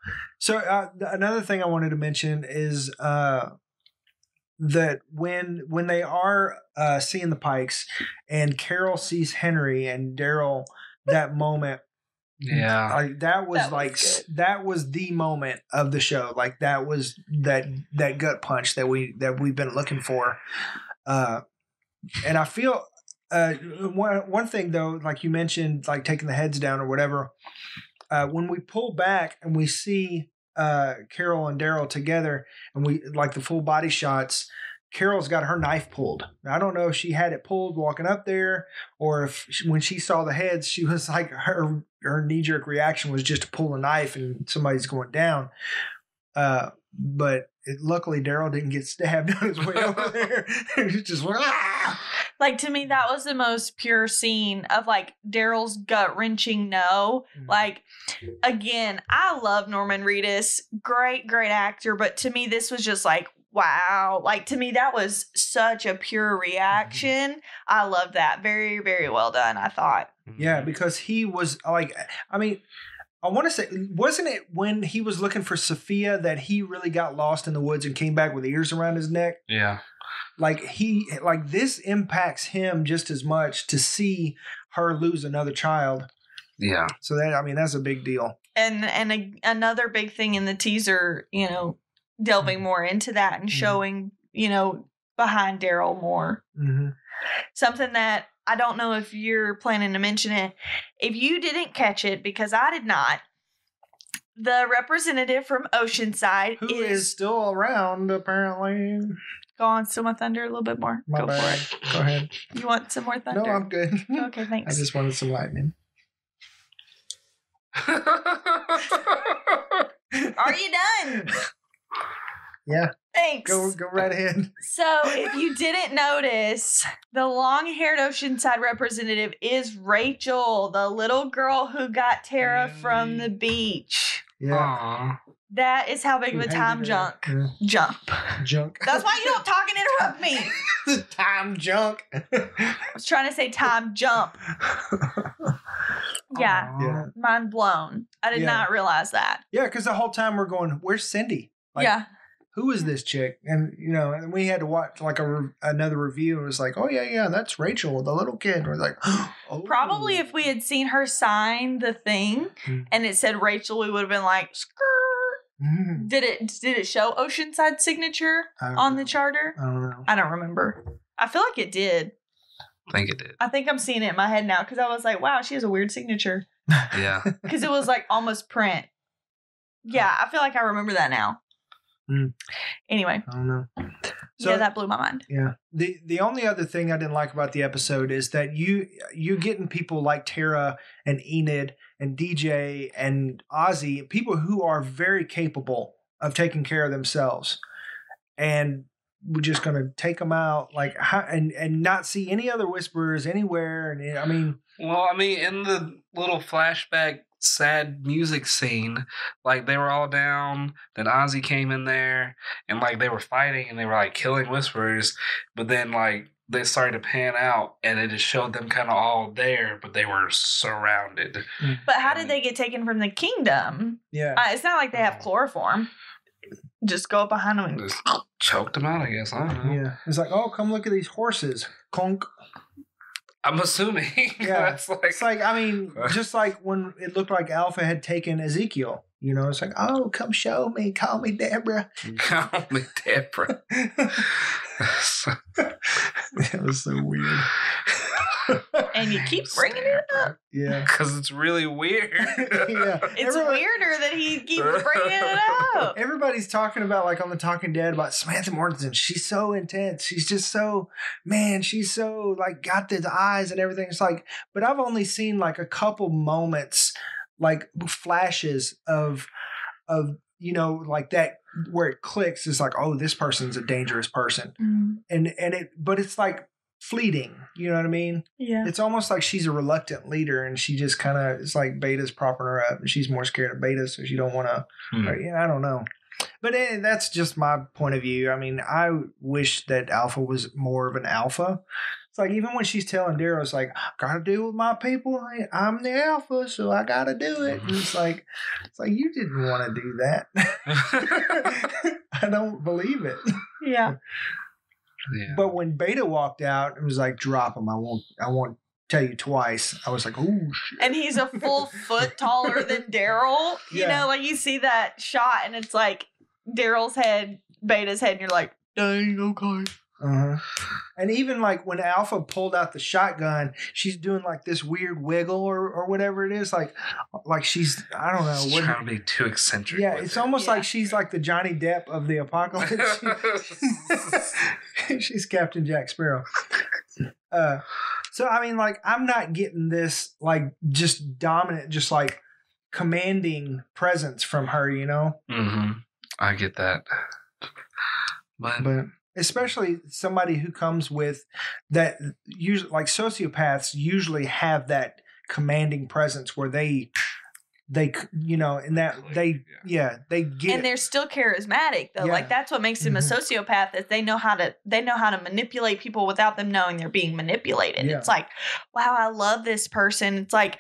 another thing I wanted to mention is that when they are seeing the Pikes and Carol sees Henry and Daryl, that moment. Yeah, that was the moment of the show. Like that was that gut punch that we've been looking for. And I feel one thing though, like you mentioned, like taking the heads down or whatever. When we pull back and we see Carol and Daryl together, and we like the full body shots. Carol's got her knife pulled. I don't know if she had it pulled walking up there, or if when she saw the heads, she was like her knee-jerk reaction was just to pull a knife and somebody's going down. But luckily Daryl didn't get stabbed on his way over there. He just went, ah! Like to me, that was the most pure scene of like Daryl's gut-wrenching no. Mm-hmm. Like again, I love Norman Reedus, great actor, but to me this was just like, wow. Like to me that was such a pure reaction. Mm-hmm. I love that. Very, very well done, I thought. Yeah, because he was like, I want to say, wasn't it when he was looking for Sophia that he really got lost in the woods and came back with ears around his neck? Yeah. Like this impacts him just as much to see her lose another child. Yeah. So that's a big deal. And another big thing in the teaser, delving more into that and showing, behind Daryl more. Mm-hmm. Something that I don't know if you're planning to mention it. If you didn't catch it, because I did not, the representative from Oceanside who is still around, apparently. Go on, steal my thunder a little bit more. My Go bad. for it. Go ahead. You want some more thunder? No, I'm good. Okay, thanks. I just wanted some lightning. Are you done? Yeah. Thanks. Go right ahead. So, if you didn't notice, the long-haired Oceanside representative is Rachel, the little girl who got Tara from the beach. Yeah. Aww. That is how big of a time jump. Junk. That's why you don't talk and interrupt me. Time junk. I was trying to say time jump. Yeah. Yeah. Mind blown. I did not realize that. Yeah, because the whole time we're going, where's Cindy? Like, yeah. Who is this chick? And, and we had to watch like another review. And it was like, oh, yeah, that's Rachel, the little kid. And we're like, oh. Probably if we had seen her sign the thing and it said Rachel, we would have been like, skrrr. Mm. Did it show Oceanside signature on the charter? I don't know. I don't remember. I feel like it did. I think it did. I think I'm seeing it in my head now because I was like, wow, she has a weird signature. Yeah. Because it was like almost print. Yeah, I feel like I remember that now. Mm. Anyway. I don't know. So, yeah, that blew my mind. Yeah. The only other thing I didn't like about the episode is that you're getting people like Tara and Enid and DJ and Ozzy, people who are very capable of taking care of themselves. And we're just going to take them out and not see any other whisperers anywhere. And I mean, in the little flashback sad music scene, like they were all down, then Ozzy came in there and like they were fighting and they were like killing whisperers, but then like they started to pan out and it just showed them kind of all there, but they were surrounded. But how did they get taken from the kingdom? Yeah. It's not like they have chloroform. Just go up behind them and just choked them out, I guess. I don't know. Yeah. It's like, oh, come look at these horses. Conk. I'm assuming. Yeah. That's like, it's like, just like when it looked like Alpha had taken Ezekiel. It's like, oh, come show me. Call me Deborah. Call me Deborah. That was so weird. And you keep bringing it up. Yeah. Because it's really weird. Yeah. It's weirder that he keeps bringing it up. Everybody's talking about, like, on The Talking Dead about Samantha Mortensen. She's so intense. She's just so, man, she's so, like, got the eyes and everything. It's like, but I've only seen, like, a couple moments, like, flashes of like that where it clicks. It's like, oh, this person's a dangerous person. Mm. But it's like fleeting. You know what I mean? Yeah. It's almost like she's a reluctant leader and she just kind of, it's like Beta's propping her up and she's more scared of Beta, so she don't want to, I don't know. But that's just my point of view. I mean, I wish that Alpha was more of an alpha. It's like, even when she's telling Daryl, it's like, gotta deal with my people. I'm the alpha, so I gotta do it. And it's like you didn't want to do that. I don't believe it. Yeah. Yeah. But when Beta walked out, it was like, drop him. I won't tell you twice. I was like, oh shit. And he's a full foot taller than Daryl. You know, like you see that shot and it's like Daryl's head, Beta's head, and you're like, dang, okay. Uh-huh. And even like when Alpha pulled out the shotgun, she's doing like this weird wiggle or whatever it is, like she's, I don't know, she's trying to be too eccentric. Yeah, it's almost like she's like the Johnny Depp of the apocalypse. She's Captain Jack Sparrow. So I mean, like, I'm not getting this like just dominant, just like commanding presence from her, Mm-hmm. I get that, but especially somebody who comes with that, usually like sociopaths usually have that commanding presence where they and that they get and they're still charismatic though. Like that's what makes them a sociopath, is they know how to manipulate people without them knowing they're being manipulated. Yeah. It's like, wow, I love this person. It's like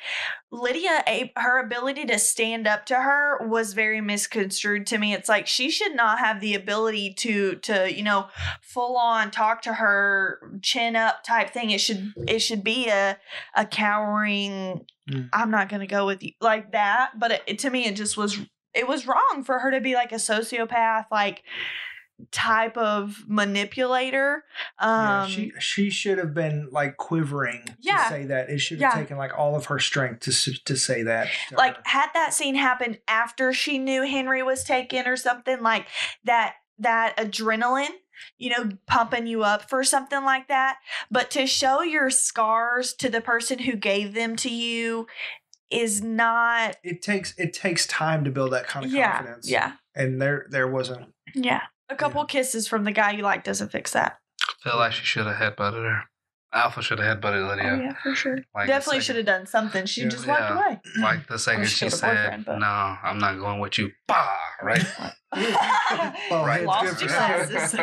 Lydia, her ability to stand up to her was very misconstrued to me. It's like she should not have the ability to full on talk to her chin up type thing. It should be a cowering, I'm not going to go with you like that. But to me, it was wrong for her to be like a sociopath, like type of manipulator. She should have been like quivering to say that. It should have taken like all of her strength to say that. Like had that scene happen after she knew Henry was taken or something, like that adrenaline pumping you up for something like that. But to show your scars to the person who gave them to you is not. It takes time to build that kind of confidence. Yeah. And there wasn't. Yeah. A couple kisses from the guy you like doesn't fix that. I feel like she should have headbutted her. Alpha should have headbutted Lydia. Oh, yeah, for sure. Like Definitely should have done something. She just walked away. Like the second she said, no, I'm not going with you. Bah! Right? Right. Lost your glasses.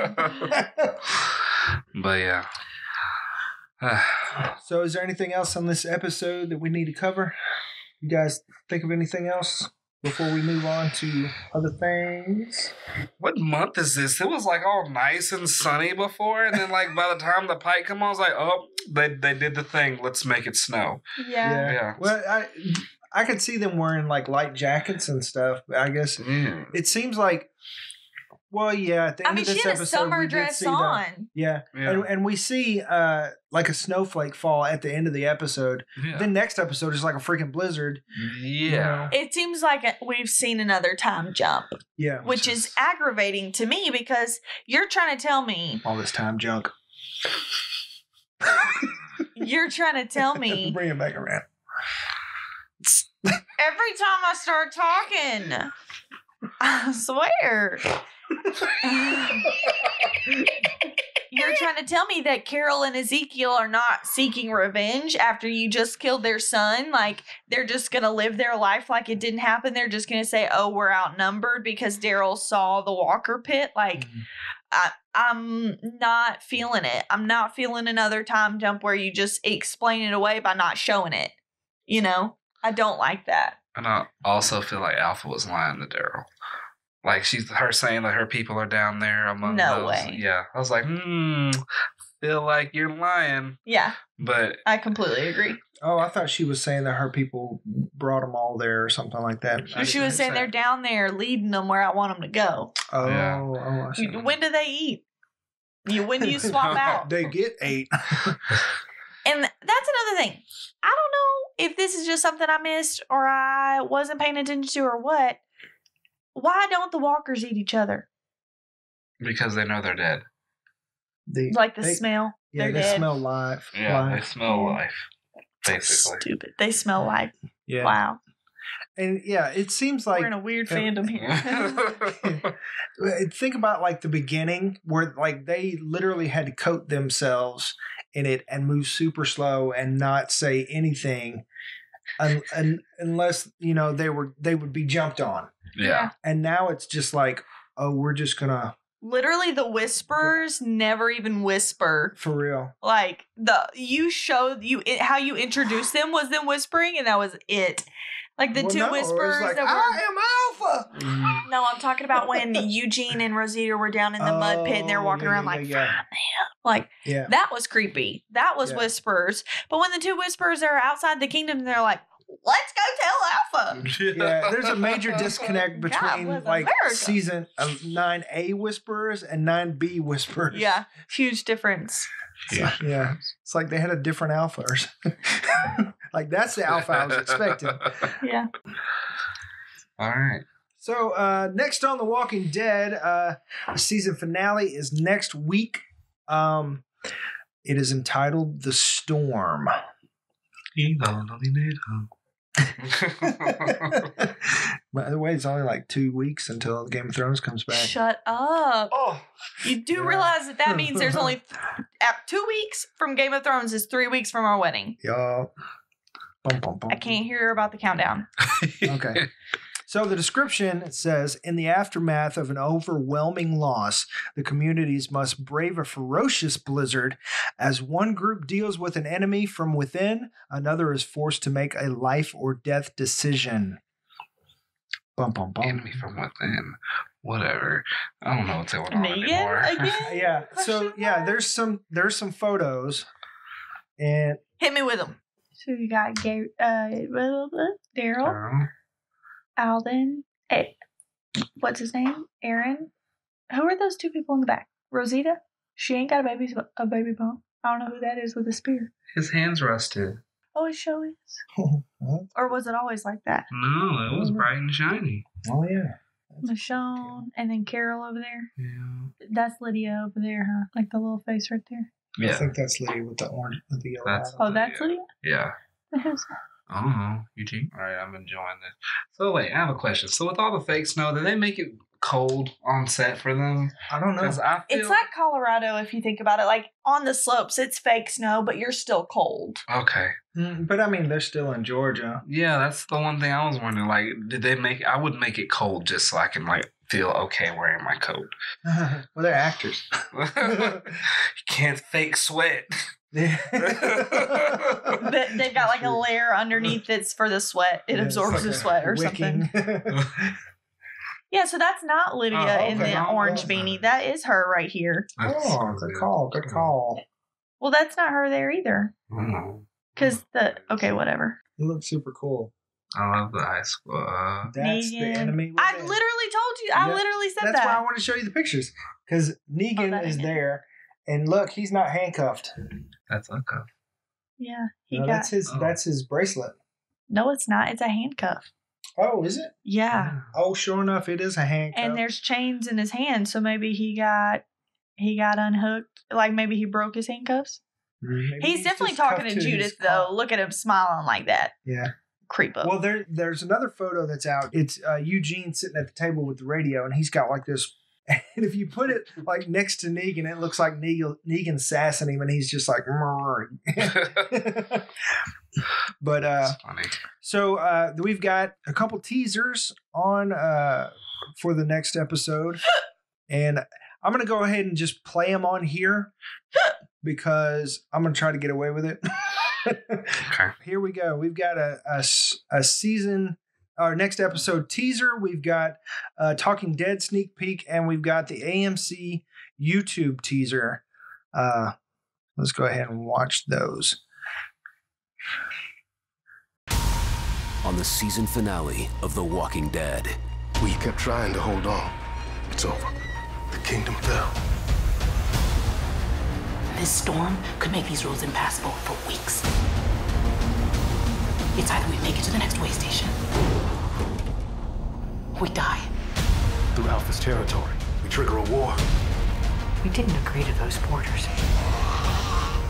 But yeah. So is there anything else on this episode that we need to cover? You guys think of anything else before we move on to other things? What month is this? It was like all nice and sunny before, and then like by the time the pike come on, I was like, oh, they did the thing. Let's make it snow. Yeah. Well, I could see them wearing like light jackets and stuff. But I guess it seems like. Well, yeah. At the end of this she had episode, a summer we did dress see on. Yeah. And we see like a snowflake fall at the end of the episode. Yeah. Then next episode is like a freaking blizzard. Yeah. It seems like we've seen another time jump. Yeah. Which is aggravating to me because you're trying to tell me. All this time junk. You're trying to tell me. Bring it back around. Every time I start talking, I swear. You're trying to tell me that Carol and Ezekiel are not seeking revenge after you just killed their son? Like, they're just going to live their life like it didn't happen? They're just going to say, oh, we're outnumbered because Daryl saw the Walker pit? Like, I'm not feeling it. I'm not feeling another time jump where you just explain it away by not showing it. I don't like that. And I also feel like Alpha was lying to Daryl. Like her saying that her people are down there among those. No way. Yeah. I was like, feel like you're lying. Yeah. But I completely agree. Oh, I thought she was saying that her people brought them all there or something like that. She was saying they're down there leading them where I want them to go. Oh, yeah. I see. When do they eat? When do you swap out? They get 8. And that's another thing. I don't know if this is just something I missed or I wasn't paying attention to or what. Why don't the walkers eat each other? because they know they're dead. Like the smell. Yeah, they're they dead. smell life. Yeah, they smell life, basically. Stupid. They smell life. Yeah. Wow. And yeah, it seems like we're in a weird fandom here. Think about like the beginning where like they literally had to coat themselves in it and move super slow and not say anything unless, you know, they would be jumped on. Yeah. And now it's just like, oh, we're just gonna literally the whispers never even whisper. for real. Like you showed how you introduced them was them whispering and that was it. Like the two whispers like, that were. I am Alpha. No, I'm talking about when Eugene and Rosita were down in the mud pit and they're walking around like, like that was creepy. That was whispers. But when the two whispers are outside the kingdom, they're like, let's go tell Alpha. Yeah, there's a major disconnect between like season 9A whispers and 9B whispers. Yeah, huge difference. Yeah, it's like they had a different alpha or something. Like that's the alpha I was expecting. Yeah. All right. So next on The Walking Dead, the season finale is next week. It is entitled The Storm. By the way, it's only like 2 weeks until Game of Thrones comes back. Shut up. Oh, you do realize that means there's only 2 weeks from Game of Thrones is 3 weeks from our wedding. Yeah. I can't hear about the countdown. Okay. So the description says, in the aftermath of an overwhelming loss, the communities must brave a ferocious blizzard. As one group deals with an enemy from within, another is forced to make a life or death decision. Enemy from within. Whatever. I don't know what's going on anymore. Again? Yeah. So yeah, there's some photos, and hit me with them. So you got Daryl. Alden, what's his name? Aaron. Who are those two people in the back? Rosita. She ain't got a baby bump. I don't know who that is with a spear. His hand's rusted. Oh, it sure is. Or was it always like that? No, it was bright and shiny. Oh yeah, Michonne, and then Carol over there. Yeah. That's Lydia over there, huh? Like the little face right there. I think that's Lydia with the orange, with the yellow. That's Lydia? Yeah. The hell's that? I don't know. Eugene? All right, I'm enjoying this. So, wait, I have a question. So, with all the fake snow, did they make it cold on set for them? I don't know. It's like Colorado, if you think about it. Like, on the slopes, it's fake snow, but you're still cold. Okay. But, I mean, they're still in Georgia. Yeah, that's the one thing I was wondering. Like, did they make... I would make it cold just so I can, like, feel okay wearing my coat. Well, they're actors. You can't fake sweat. They've got like a layer underneath that's for the sweat. It absorbs the sweat or something. Yeah, so that's not Lydia in the orange beanie. That is her right here. Oh, good call. Good call. Well, that's not her there either. Because okay, whatever. You look super cool. I love the high school. That's Negan. the enemy. I literally told you. I literally said that's that. why I want to show you the pictures. Because Negan is there. And look, he's not handcuffed. That's a cuff. Yeah, that's his bracelet. No, it's not. It's a handcuff. Oh, is it? Yeah. Oh, sure enough, it is a handcuff. And there's chains in his hand, so maybe he got unhooked. Like maybe he broke his handcuffs. Maybe he's definitely talking to Judith though. Look at him smiling like that. Yeah. Creep up. Well, there's another photo that's out. It's Eugene sitting at the table with the radio, and he's got like this. And if you put it like next to Negan, it looks like Negan sassing him, and he's just like. But funny. So we've got a couple teasers on for the next episode, and I'm gonna go ahead and just play them on here because I'm gonna try to get away with it. Okay. Here we go. We've got a season. Our next episode teaser, we've got Talking Dead sneak peek, and we've got the AMC YouTube teaser. Let's go ahead and watch those. On the season finale of The Walking Dead. We kept trying to hold on. It's over. The kingdom fell. This storm could make these roads impassable for weeks. It's either we make it to the next way station, we die. Through Alpha's territory, we trigger a war. We didn't agree to those borders.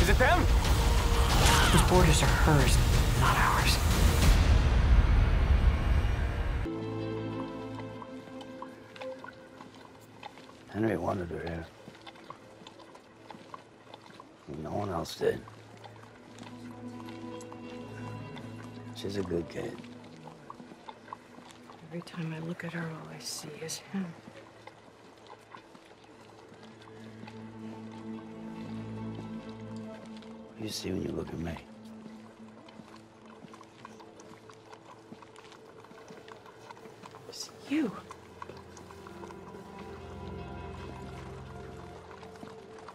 Is it them? Those borders are hers, not ours. Henry wanted her here. No one else did. She's a good kid. Every time I look at her, all I see is him. What do you see when you look at me? It's you.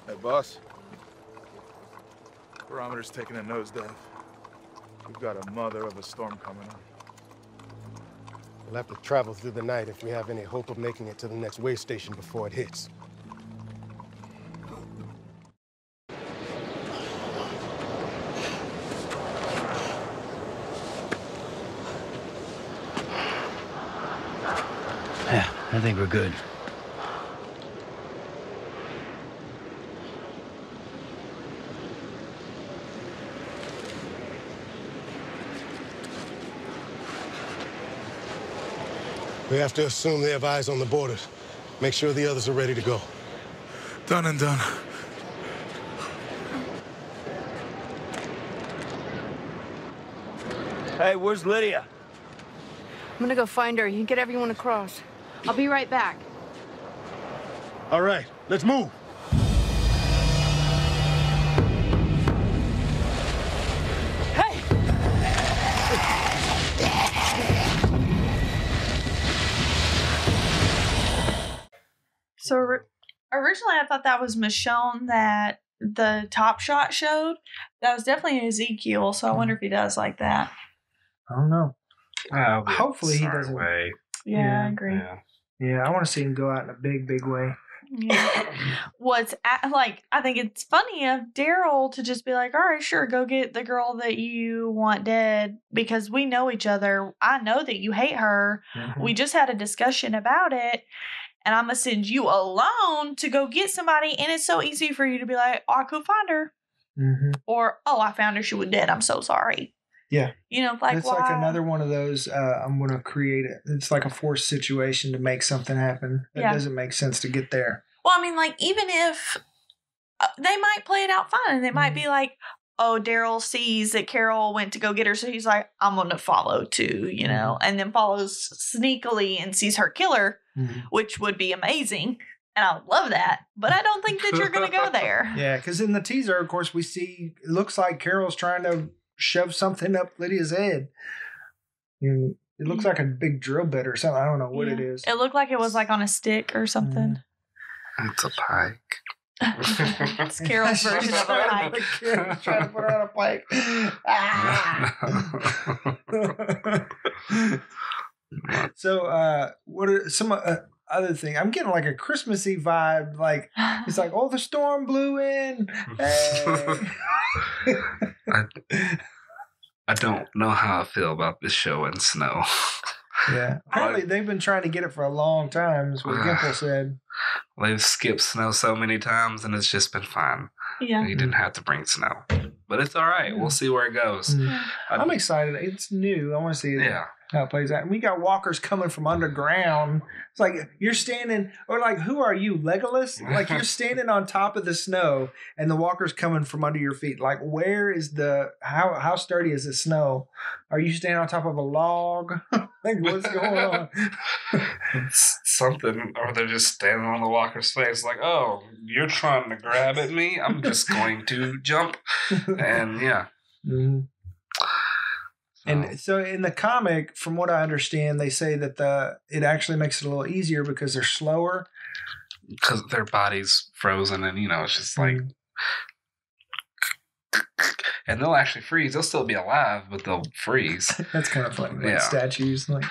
Hey, boss. Barometer's taking a nosedive. We've got a mother of a storm coming on. We'll have to travel through the night if we have any hope of making it to the next way station before it hits. Yeah, I think we're good. We have to assume they have eyes on the borders. Make sure the others are ready to go. Done and done. Hey, where's Lydia? I'm gonna go find her. You can get everyone across. I'll be right back. All right, let's move. So originally I thought that was Michonne that the Top Shot showed. That was definitely Ezekiel, so I wonder if he does like that. I don't know. Hopefully he doesn't. way. Yeah, I agree. Yeah, I want to see him go out in a big, big way. I think it's funny of Daryl to just be like, all right, sure, go get the girl that you want dead because we know each other. I know that you hate her. Mm-hmm. We just had a discussion about it. And I'm going to send you alone to go get somebody. And it's so easy for you to be like, oh, I could find her. Mm-hmm. Or, oh, I found her. She was dead. I'm so sorry. Yeah. You know, like, it's like another one of those, I'm going to create it. It's like a forced situation to make something happen. That doesn't make sense to get there. Well, I mean, like, even if they might play it out fine and they might be like, oh, Daryl sees that Carol went to go get her. So he's like, I'm going to follow too, you know, and then follows sneakily and sees her kill her, which would be amazing. And I love that. But I don't think that you're going to go there. Yeah, because in the teaser, of course, we see it looks like Carol's trying to shove something up Lydia's head. It looks like a big drill bit or something. I don't know what it is. It looked like it was like on a stick or something. It's a pike. It's Carol's version of a pike. Carol's trying to put her on a pike. So, what are some other thing? I'm getting like a Christmassy vibe. Like it's like, oh, the storm blew in. Hey. I don't know how I feel about this show in snow. Yeah, apparently they've been trying to get it for a long time. Is what Gimple said. They've skipped snow so many times, and it's just been fine. Yeah, you didn't have to bring snow, but it's all right. We'll see where it goes. I'm excited. It's new. I want to see how it plays out. And we got walkers coming from underground. It's like you're standing, or like, who are you, Legolas? Like you're standing on top of the snow, and the walker's coming from under your feet. Like, where is how sturdy is the snow? Are you standing on top of a log? Like, what's going on? It's something, or they're just standing on the walker's face, like, oh, you're trying to grab at me? I'm just going to jump. And yeah. Mm-hmm. And so in the comic, from what I understand, they say that it actually makes it a little easier because they're slower. Because their body's frozen and, it's just like... And they'll actually freeze. They'll still be alive, but they'll freeze. That's kind of funny. Like statues. Like.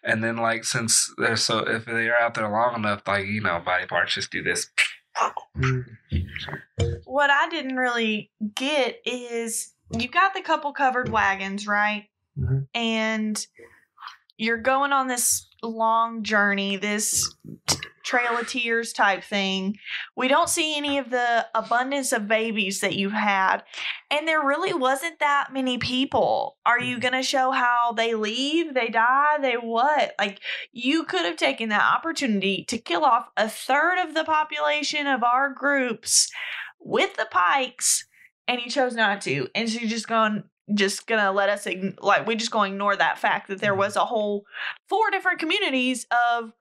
And then, like, since if they're out there long enough, like, body parts just do this. What I didn't really get is you got the couple covered wagons, right? Mm-hmm. And you're going on this long journey, this Trail of Tears type thing. We don't see any of the abundance of babies that you've had. And there really wasn't that many people. Are you going to show how they leave, they die, they what? Like, you could have taken that opportunity to kill off a third of the population of our groups with the pikes, and you chose not to. And so you're just gonna let us we're just going to ignore that fact that there was a whole 4 different communities of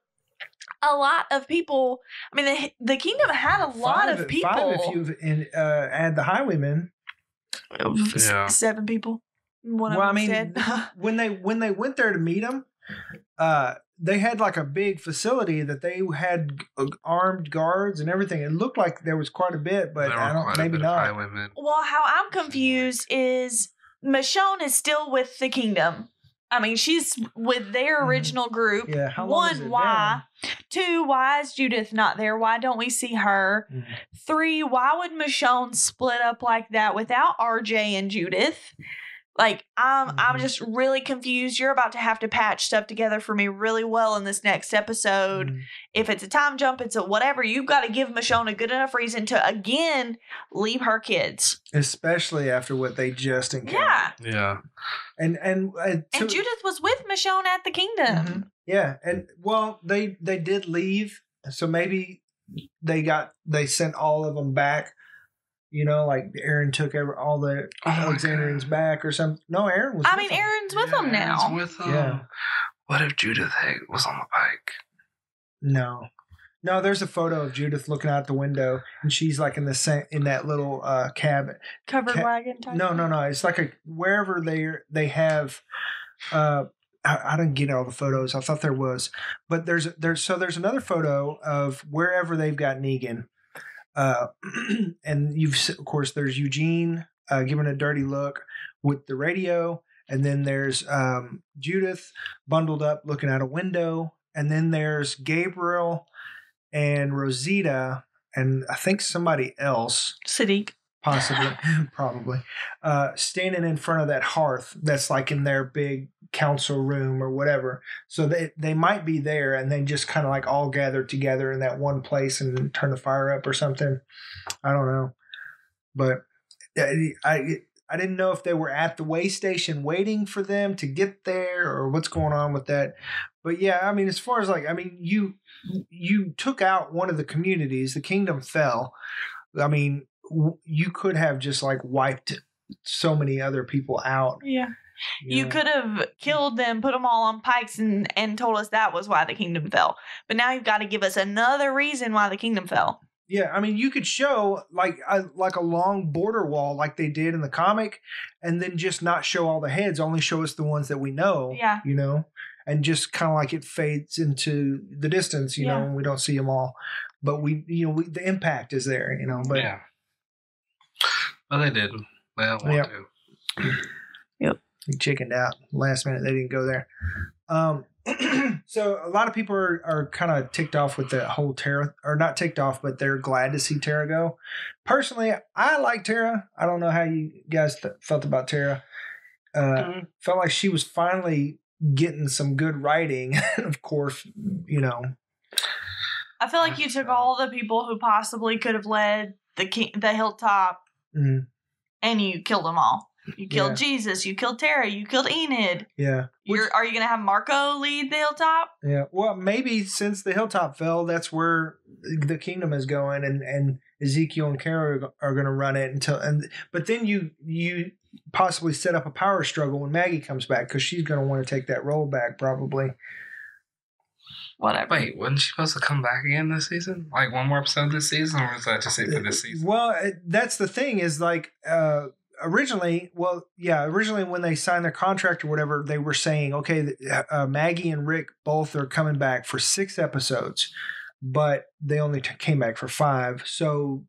a lot of people. I mean, the kingdom had a lot of people. 5 if you add the highwaymen. 7 people. One of them dead. when they went there to meet them, they had like a big facility that they had armed guards and everything. It looked like there was quite a bit, but maybe not. Well, how I'm confused is Michonne is still with the kingdom. I mean, she's with their original group. Yeah, how long 1, why? 2, why is Judith not there? Why don't we see her? 3, why would Michonne split up like that without RJ and Judith? Like, I'm just really confused. You're about to have to patch stuff together for me really well in this next episode. If it's a time jump, it's a whatever. You've got to give Michonne a good enough reason to, again, leave her kids. Especially after what they just encountered. Yeah. And Judith was with Michonne at the kingdom. Yeah. And, well, they did leave. So maybe they sent all of them back. Like Aaron took all the Alexandrians back or something. No, Aaron was. Aaron's with them now. Aaron's with them. Yeah. What if Judith was on the bike? No. There's a photo of Judith looking out the window, and she's like in that little cabin, covered wagon type. No. It's like wherever they have. I didn't get all the photos. I thought there was, but there's another photo of wherever they've got Negan. And of course there's Eugene giving a dirty look with the radio, and then there's Judith bundled up looking out a window, and then there's Gabriel and Rosita, and I think somebody else. Sadiq. Possibly, probably, standing in front of that hearth that's like in their big council room or whatever. So they might be there, and they just kind of like all gathered together in that one place and turn the fire up or something. I don't know, but I didn't know if they were at the way station waiting for them to get there or what's going on with that. But yeah, I mean, as far as like, I mean, you took out one of the communities, the kingdom fell. I mean, you could have just like wiped so many other people out. Yeah. You could have killed them, put them all on pikes, and told us that was why the kingdom fell. But now you've got to give us another reason why the kingdom fell. Yeah, I mean, you could show like a long border wall like they did in the comic, and then just not show all the heads, only show us the ones that we know. Yeah. You know, and just kind of like it fades into the distance, you know, and we don't see them all. But the impact is there, you know. But yeah. Well, they didn't. They don't want to. Yep. They chickened out. Last minute, they didn't go there. So a lot of people are kind of ticked off with the whole Tara, or not ticked off, but they're glad to see Tara go. Personally, I like Tara. I don't know how you guys felt about Tara. Felt like she was finally getting some good writing. Of course, you know. I feel like you took all the people who possibly could have led the hilltop, and you killed them all. You killed Jesus. You killed Tara. You killed Enid. Yeah. Are you going to have Marco lead the hilltop? Yeah. Well, maybe since the hilltop fell, that's where the kingdom is going, and Ezekiel and Kara are going to run it but then you possibly set up a power struggle when Maggie comes back, because she's going to want to take that role back probably. Whatever. Wait, wasn't she supposed to come back again this season? Like one more episode this season, or was that just it for this season? Well, that's the thing is like originally when they signed their contract or whatever, they were saying, okay, Maggie and Rick both are coming back for 6 episodes, but they only came back for 5. So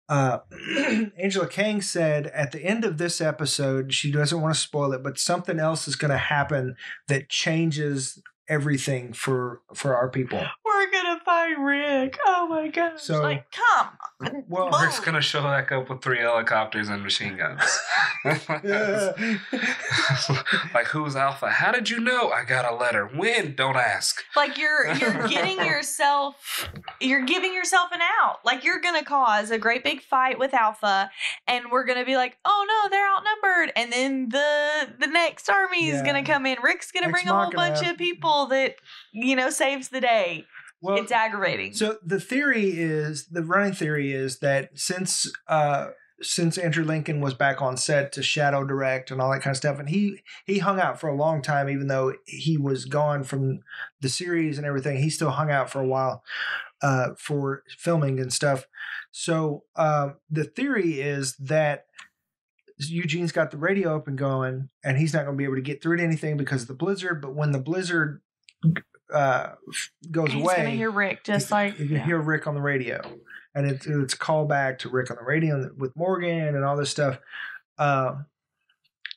Angela Kang said at the end of this episode, she doesn't want to spoil it, but something else is going to happen that changes everything for our people. We're gonna find Rick. Oh my gosh. So, like, come on. Well, Rick's gonna show back up with 3 helicopters and machine guns. Like, who's Alpha? How did you know? I got a letter. When? Don't ask. Like you're getting yourself, you're giving yourself an out. Like you're gonna cause a great big fight with Alpha, and we're gonna be like, oh no, they're outnumbered, and then the next army is gonna come in. Rick's gonna bring a whole bunch of people that saves the day. Well, it's aggravating. So the running theory is that since Andrew Lincoln was back on set to shadow direct and all that kind of stuff, and he hung out for a long time, even though he was gone from the series and everything, he still hung out for a while for filming and stuff. So the theory is that Eugene's got the radio up and going, and he's not going to be able to get through to anything because of the blizzard. But when the blizzard goes away, he's gonna hear Rick you can hear Rick on the radio, and it's a callback to Rick on the radio with Morgan and all this stuff.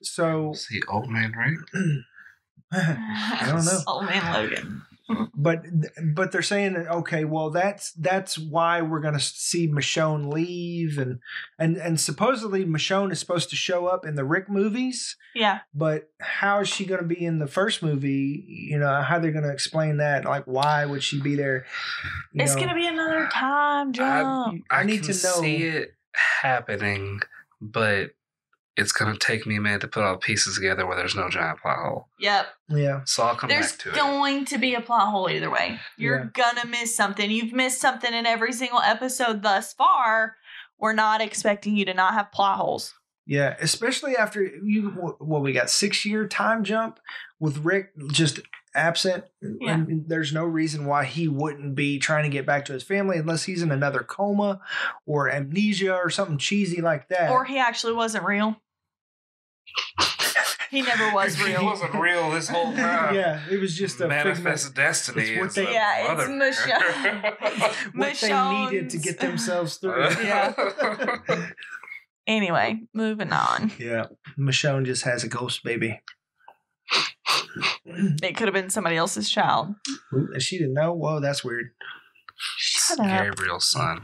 So see Old Man Rick. I don't know. Old Man Logan. But they're saying, okay, well that's why we're going to see Michonne leave, and supposedly Michonne is supposed to show up in the Rick movies. Yeah. But how is she going to be in the first movie? How they're going to explain that? Like, why would she be there? It's going to be another time jump. I need to know. See it happening, but it's going to take me a minute to put all the pieces together where there's no giant plot hole. Yep. Yeah. So I'll come back to it. There's going to be a plot hole either way. You're going to miss something. You've missed something in every single episode thus far. We're not expecting you to not have plot holes. Yeah, especially after we got 6-year time jump with Rick just absent. Yeah. And there's no reason why he wouldn't be trying to get back to his family unless he's in another coma or amnesia or something cheesy like that. Or he actually wasn't real. He never was real. He wasn't real this whole time. Yeah, it was just a manifest destiny. It's it's Michonne. What they needed to get themselves through. Yeah. Anyway, moving on. Yeah, Michonne just has a ghost baby. It could have been somebody else's child. And she didn't know? Whoa, that's weird. Shut up. Gabriel's son.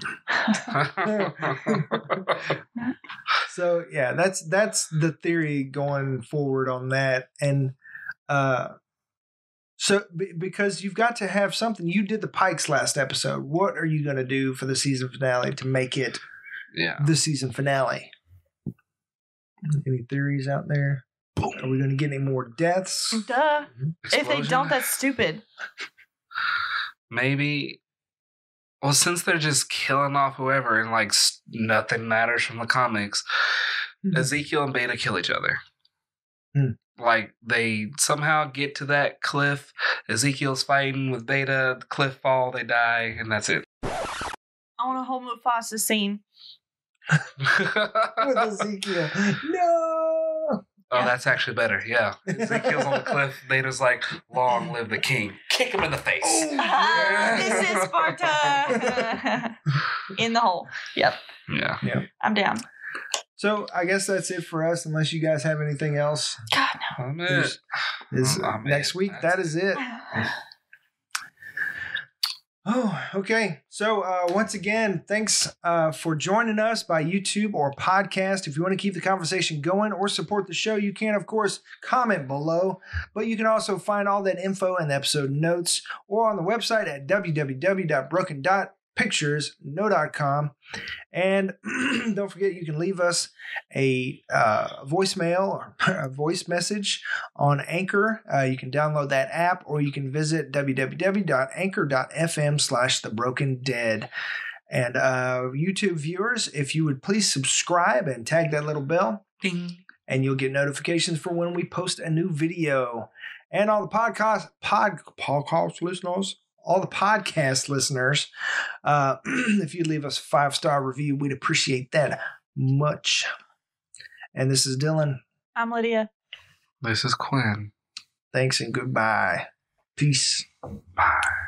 So yeah, that's the theory going forward on that. And so because you've got to have something. You did the Pikes last episode. What are you going to do for the season finale to make it the season finale? Any theories out there? Are we going to get any more deaths? Duh. Explosion? If they don't, that's stupid. Maybe. Well, since they're just killing off whoever and like nothing matters from the comics, Ezekiel and Beta kill each other. Like they somehow get to that cliff. Ezekiel's fighting with Beta. The cliff fall. They die, and that's it. I want a whole Mufasa scene. With Ezekiel. No. Oh, that's actually better. Yeah. Ezekiel's on the cliff. Beta's like, long live the king. Kick him in the face. This is Sparta. In the hole. Yep. Yeah. I'm down. So I guess that's it for us, unless you guys have anything else. God, no. I'm it. Next week, that is it. Oh, okay. So once again, thanks for joining us by YouTube or podcast. If you want to keep the conversation going or support the show, you can, of course, comment below. But you can also find all that info in the episode notes or on the website at www.broken.picturesno.com. And don't forget, you can leave us a voicemail or a voice message on Anchor. You can download that app, or you can visit www.anchor.fm/thebrokendead. And YouTube viewers, if you would please subscribe and tag that little bell, ding, and you'll get notifications for when we post a new video. And all the podcast listeners, all the podcast listeners, if you leave us a 5-star review, we'd appreciate that much. And this is Dylan. I'm Lydia. This is Quin. Thanks and goodbye. Peace. Bye.